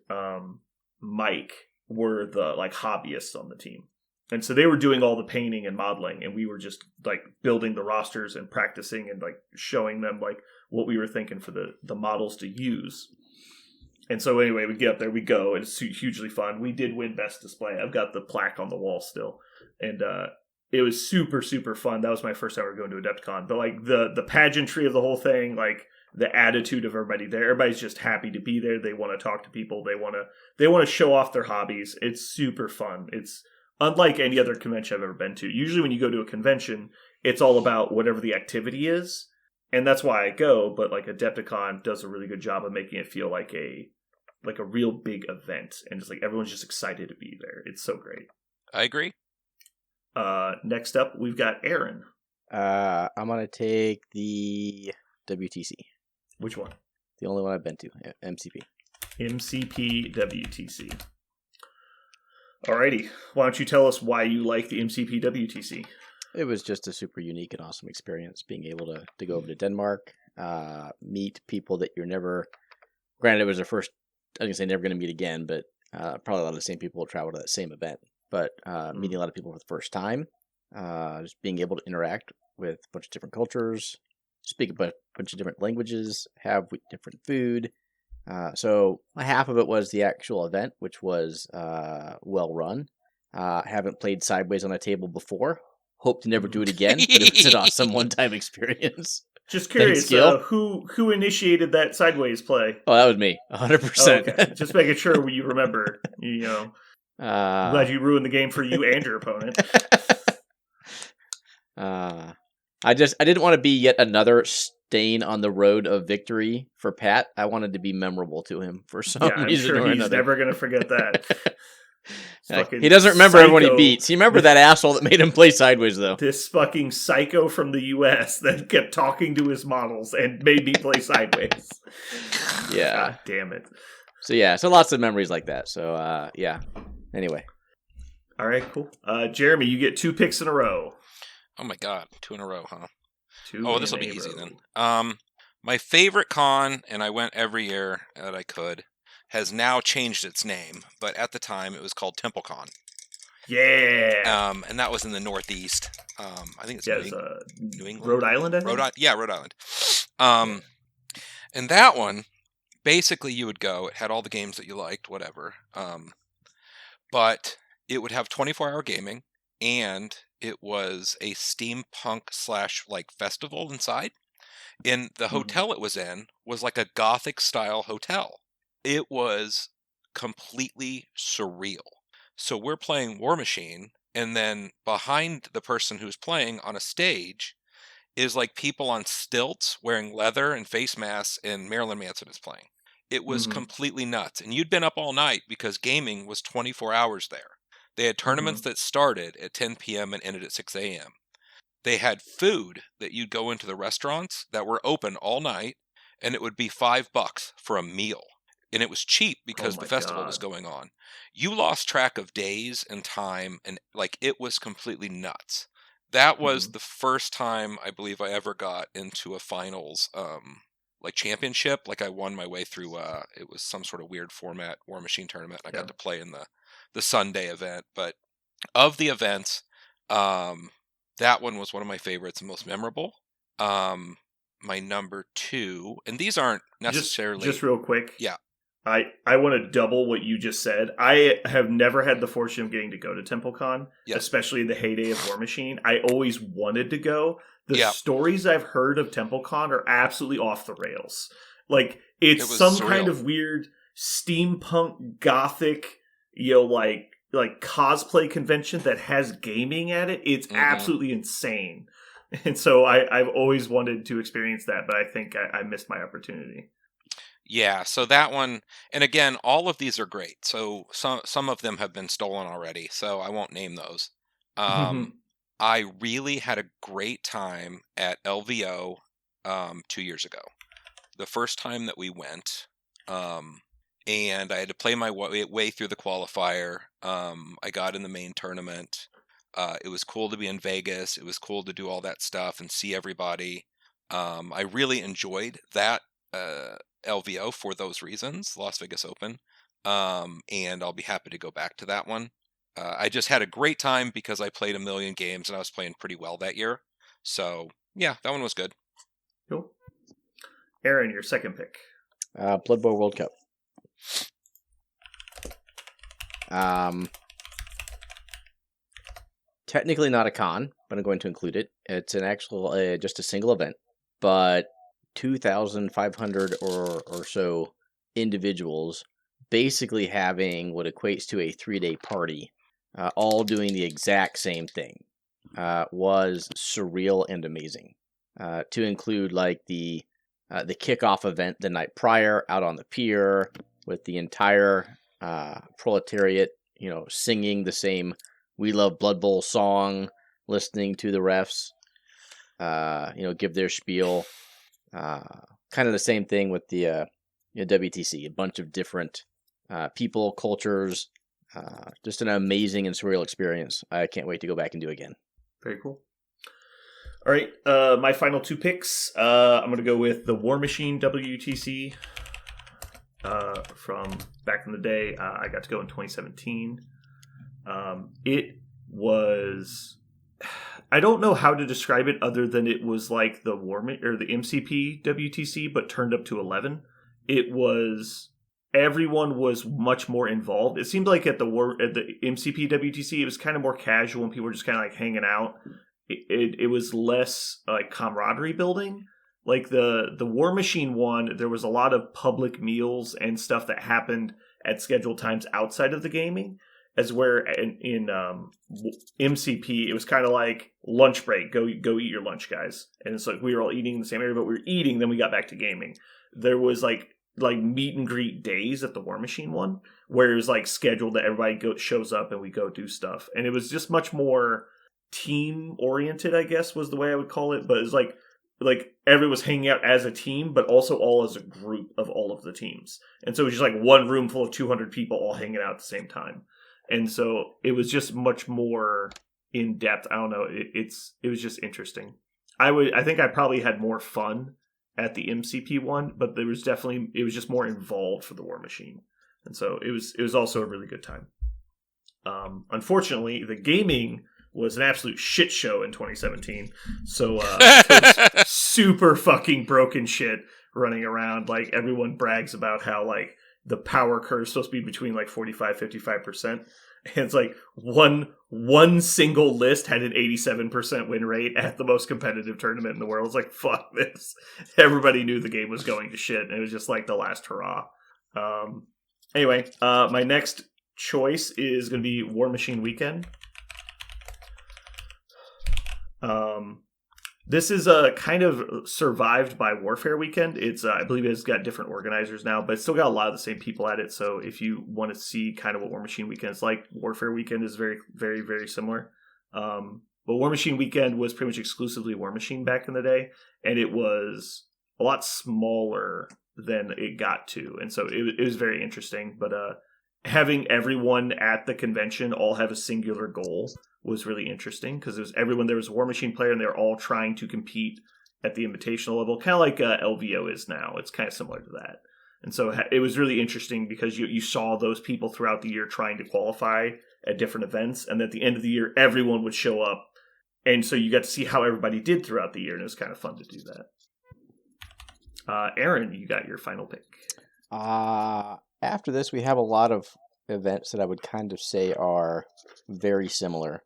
Mike were the like hobbyists on the team. And so they were doing all the painting and modeling, and we were just like building the rosters and practicing and like showing them like what we were thinking for the models to use. And so anyway, we get up there, we go, and it's hugely fun. We did win best display. I've got the plaque on the wall still. And it was super, super fun. That was my first time ever going to Adepticon. But like the pageantry of the whole thing, like the attitude of everybody there, everybody's just happy to be there. They want to talk to people. They want to show off their hobbies. It's super fun. It's unlike any other convention I've ever been to. Usually when you go to a convention, it's all about whatever the activity is. And that's why I go. But like Adepticon does a really good job of making it feel like a real big event. And just like everyone's just excited to be there. It's so great. I agree. Next up, we've got Aaron. I'm going to take the WTC. Which one? The only one I've been to, MCP. MCP WTC. Alrighty. Why don't you tell us why you like the MCP WTC? It was just a super unique and awesome experience being able to go over to Denmark, meet people that you're never, granted it was their first, I was going to say never going to meet again, but probably a lot of the same people will travel to that same event. But meeting a lot of people for the first time, just being able to interact with a bunch of different cultures, speak a bunch of different languages, have different food. So half of it was the actual event, which was well run. Haven't played Sideways on a table before. Hope to never do it again, but it was an awesome one-time experience. Just curious, who initiated that Sideways play? Oh, that was me, 100%. Oh, okay. Just making sure you remember. You know, I'm glad you ruined the game for you and your opponent. I didn't want to be yet another stain on the road of victory for Pat. I wanted to be memorable to him for some reason. I'm sure or he's another. never going to forget that. He doesn't remember everyone he beats. He remembered that asshole that made him play Sideways, though. This fucking psycho from the U.S. that kept talking to his models and made me play Sideways. Yeah. God damn it. So lots of memories like that. So, yeah. Anyway. All right, cool. Jeremy, you get 2 picks in a row. Oh my god, 2 in a row, huh? This will be easy then. My favorite con, and I went every year that I could, has now changed its name, but at the time it was called TempleCon. Yeah. And that was in the Northeast. I think it's New England. Rhode Island, I think? Rhode Island. And that one, basically you would go, it had all the games that you liked, whatever. But it would have 24-hour gaming, and it was a steampunk / festival inside. And the hotel it was in was like a Gothic style hotel. It was completely surreal. So we're playing Warmachine, and then behind the person who's playing on a stage is like people on stilts wearing leather and face masks, and Marilyn Manson is playing. It was completely nuts. And you'd been up all night because gaming was 24 hours there. They had tournaments that started at 10 p.m. and ended at 6 a.m. They had food that you'd go into the restaurants that were open all night, and it would be $5 for a meal. And it was cheap because the festival was going on. You lost track of days and time, and it was completely nuts. That was the first time I believe I ever got into a finals championship. I won my way through it was some sort of weird format Warmachine tournament. I got to play in the Sunday event. But of the events, that one was one of my favorites and most memorable. My number 2, and these aren't necessarily just real quick. Yeah. I want to double what you just said. I have never had the fortune of getting to go to TempleCon, especially in the heyday of Warmachine. I always wanted to go. The stories I've heard of TempleCon are absolutely off the rails. It's some surreal kind of weird steampunk gothic, like cosplay convention that has gaming at it. It's absolutely insane. And so I've always wanted to experience that, but I think I missed my opportunity. Yeah, so that one, and again, all of these are great. So some of them have been stolen already, so I won't name those. I really had a great time at LVO 2 years ago. The first time that we went, and I had to play my way through the qualifier. I got in the main tournament. It was cool to be in Vegas. It was cool to do all that stuff and see everybody. I really enjoyed that LVO for those reasons, Las Vegas Open, and I'll be happy to go back to that one. I just had a great time because I played a million games and I was playing pretty well that year. So, yeah, that one was good. Cool. Aaron, your second pick. Blood Bowl World Cup. Technically not a con, but I'm going to include it. It's an actual, just a single event, but 2,500 or so individuals basically having what equates to a 3-day party, all doing the exact same thing, was surreal and amazing. To include like the kickoff event the night prior out on the pier with the entire proletariat, singing the same "We Love Blood Bowl" song, listening to the refs, give their spiel. Kind of the same thing with the WTC, a bunch of different people, cultures, just an amazing and surreal experience. I can't wait to go back and do again. Very cool. All right, my final two picks. I'm going to go with the Warmachine WTC from back in the day. I got to go in 2017. It was... I don't know how to describe it other than it was like the MCP WTC, but turned up to 11. It was... Everyone was much more involved. It seemed like at the MCP WTC, it was kind of more casual and people were just kind of like hanging out. It was less like camaraderie building. Like the Warmachine one, there was a lot of public meals and stuff that happened at scheduled times outside of the gaming. As where in MCP, it was kind of like lunch break. Go eat your lunch, guys. And it's like we were all eating in the same area, but we were eating. Then we got back to gaming. There was like meet and greet days at the Warmachine one, where it was like scheduled that everybody shows up and we go do stuff. And it was just much more team oriented, I guess was the way I would call it. But it's like everyone was hanging out as a team, but also all as a group of all of the teams. And so it was just like one room full of 200 people all hanging out at the same time. And so it was just much more in depth. I don't know. It was just interesting. I think I probably had more fun at the MCP one, but it was just more involved for the Warmachine. And so it was also a really good time. Unfortunately, the gaming was an absolute shit show in 2017. So it was super fucking broken shit running around. Like everyone brags about how like the power curve is supposed to be between like 45-55%. And it's like one single list had an 87% win rate at the most competitive tournament in the world. It's like, fuck this. Everybody knew the game was going to shit. And it was just like the last hurrah. Anyway, my next choice is going to be Warmachine Weekend. This is kind of survived by Warfare Weekend. It's I believe it's got different organizers now, but it's still got a lot of the same people at it. So if you want to see kind of what Warmachine Weekend is like, Warfare Weekend is very, very, very similar. But Warmachine Weekend was pretty much exclusively Warmachine back in the day, and it was a lot smaller than it got to, and so it was very interesting. But having everyone at the convention all have a singular goal was really interesting because there was a Warmachine player and they're all trying to compete at the invitational level, kind of like LVO is now. It's kind of similar to that. And so it was really interesting because you saw those people throughout the year trying to qualify at different events. And at the end of the year, everyone would show up. And so you got to see how everybody did throughout the year. And it was kind of fun to do that. Aaron, you got your final pick. After this, we have a lot of events that I would kind of say are very similar.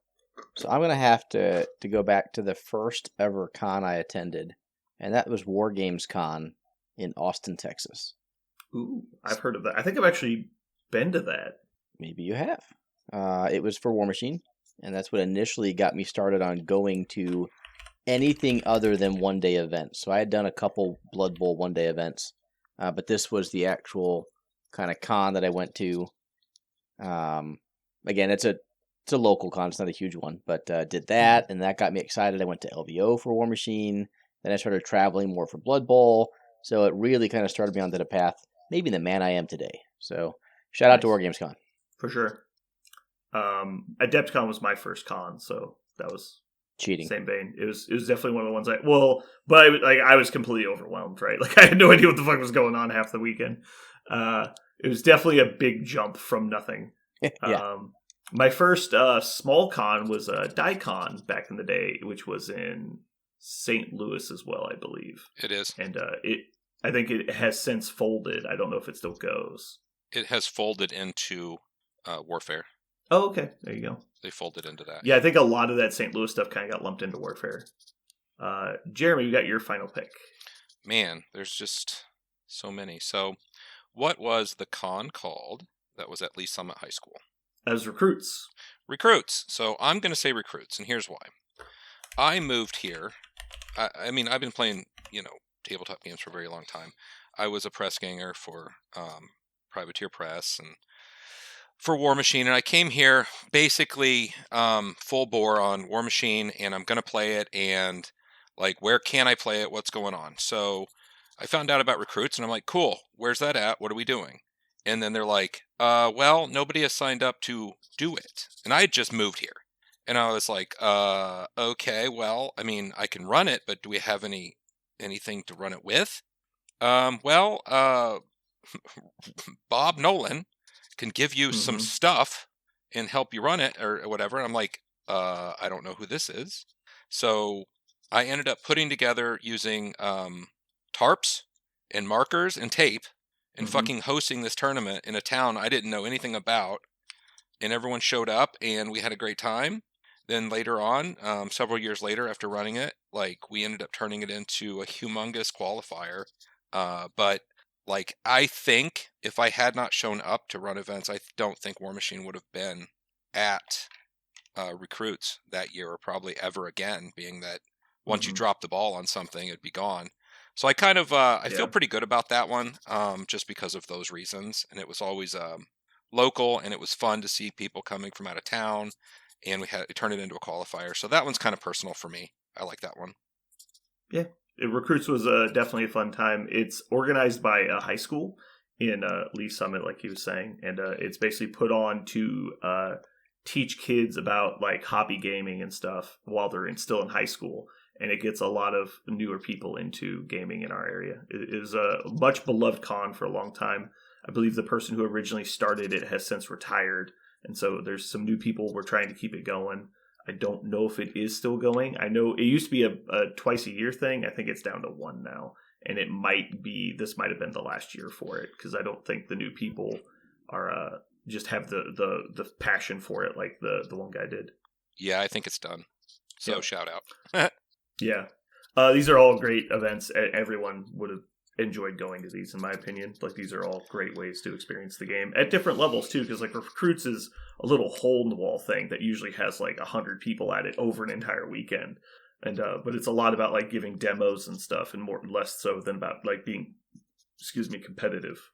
So I'm going to have to go back to the first ever con I attended, and that was Wargames Con in Austin, Texas. Ooh, I've heard of that. I think I've actually been to that. Maybe you have. It was for Warmachine, and that's what initially got me started on going to anything other than one-day events. So I had done a couple Blood Bowl one-day events, but this was the actual kind of con that I went to. Again, it's a local con, it's not a huge one, but did that, and that got me excited. I went to LVO for Warmachine, then I started traveling more for Blood Bowl, so it really kind of started me onto the path, maybe the man I am today. So shout out to Nice. Wargames Con. For sure. Adepticon was my first con, so that was Cheating. same vein. It was definitely one of the ones I was completely overwhelmed, right? Like I had no idea what the fuck was going on half the weekend. It was definitely a big jump from nothing. Yeah. My first small con was Daikon back in the day, which was in St. Louis as well, I believe. It is. And I think it has since folded. I don't know if it still goes. It has folded into Warfare. Oh, okay. There you go. They folded into that. Yeah, I think a lot of that St. Louis stuff kind of got lumped into Warfare. Jeremy, you got your final pick. Man, there's just so many. So, what was the con called that was at Lee Summit High School? As recruits. Recruits. So, I'm going to say recruits, and here's why. I moved here. I mean, I've been playing, tabletop games for a very long time. I was a press ganger for Privateer Press and for Warmachine, and I came here basically full bore on Warmachine, and I'm going to play it, and like, where can I play it? What's going on? So I found out about recruits, and I'm like, cool, where's that at? What are we doing? And then they're like, well, nobody has signed up to do it. And I had just moved here. And I was like, okay, well, I mean, I can run it, but do we have anything to run it with? Bob Nolan can give you some stuff and help you run it or whatever. And I'm like, I don't know who this is. So I ended up putting together using tarps and markers and tape and fucking hosting this tournament in a town I didn't know anything about. And everyone showed up and we had a great time. Then later on, several years later after running it, like, we ended up turning it into a humongous qualifier. But like, I think if I had not shown up to run events, I don't think Warmachine would have been at recruits that year or probably ever again, being that once you drop the ball on something, it'd be gone. So I kind of, I feel pretty good about that one, just because of those reasons. And it was always local, and it was fun to see people coming from out of town, and we turned it into a qualifier. So that one's kind of personal for me. I like that one. Yeah. Recruits was definitely a fun time. It's organized by a high school in Lee Summit, like he was saying, and it's basically put on to teach kids about like hobby gaming and stuff while they're still in high school, and it gets a lot of newer people into gaming in our area. It is a much beloved con for a long time. I believe the person who originally started it has since retired, and so there's some new people. We're trying to keep it going. I don't know if it is still going. I know it used to be a twice a year thing. I think it's down to one now. And this might have been the last year for it, because I don't think the new people are just have the passion for it like the one guy did. Yeah, I think it's done. So shout out. Yeah. These are all great events. Everyone would have enjoyed going to these, in my opinion. Like, these are all great ways to experience the game at different levels too, because like recruits is a little hole in the wall thing that usually has like 100 people at it over an entire weekend, and but it's a lot about like giving demos and stuff, and less so than about like being competitive,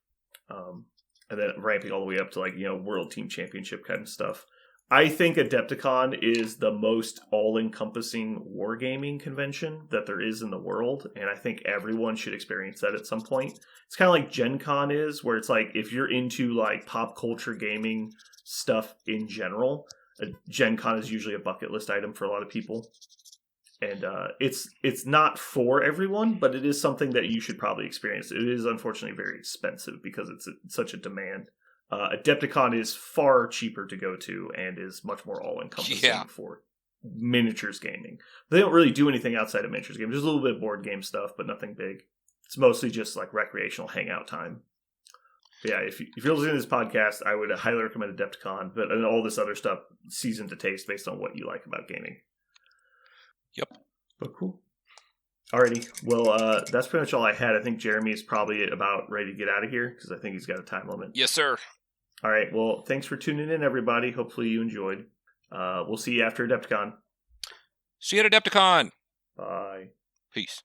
and then ramping all the way up to like world team championship kind of stuff. I think Adepticon is the most all-encompassing wargaming convention that there is in the world, and I think everyone should experience that at some point. It's kind of like Gen Con is, where it's like, if you're into like pop culture gaming stuff in general, Gen Con is usually a bucket list item for a lot of people. And it's not for everyone, but it is something that you should probably experience. It is unfortunately very expensive because it's such a demand. Adepticon is far cheaper to go to and is much more all-encompassing for miniatures gaming. They don't really do anything outside of miniatures games. There's a little bit of board game stuff, but nothing big. It's mostly just like recreational hangout time. But yeah, if you're listening to this podcast, I would highly recommend Adepticon, but all this other stuff, seasoned to taste based on what you like about gaming. Yep. But cool. Alrighty. Well, that's pretty much all I had. I think Jeremy is probably about ready to get out of here, because I think he's got a time limit. Yes, sir. All right. Well, thanks for tuning in, everybody. Hopefully you enjoyed. We'll see you after Adepticon. See you at Adepticon. Bye. Peace.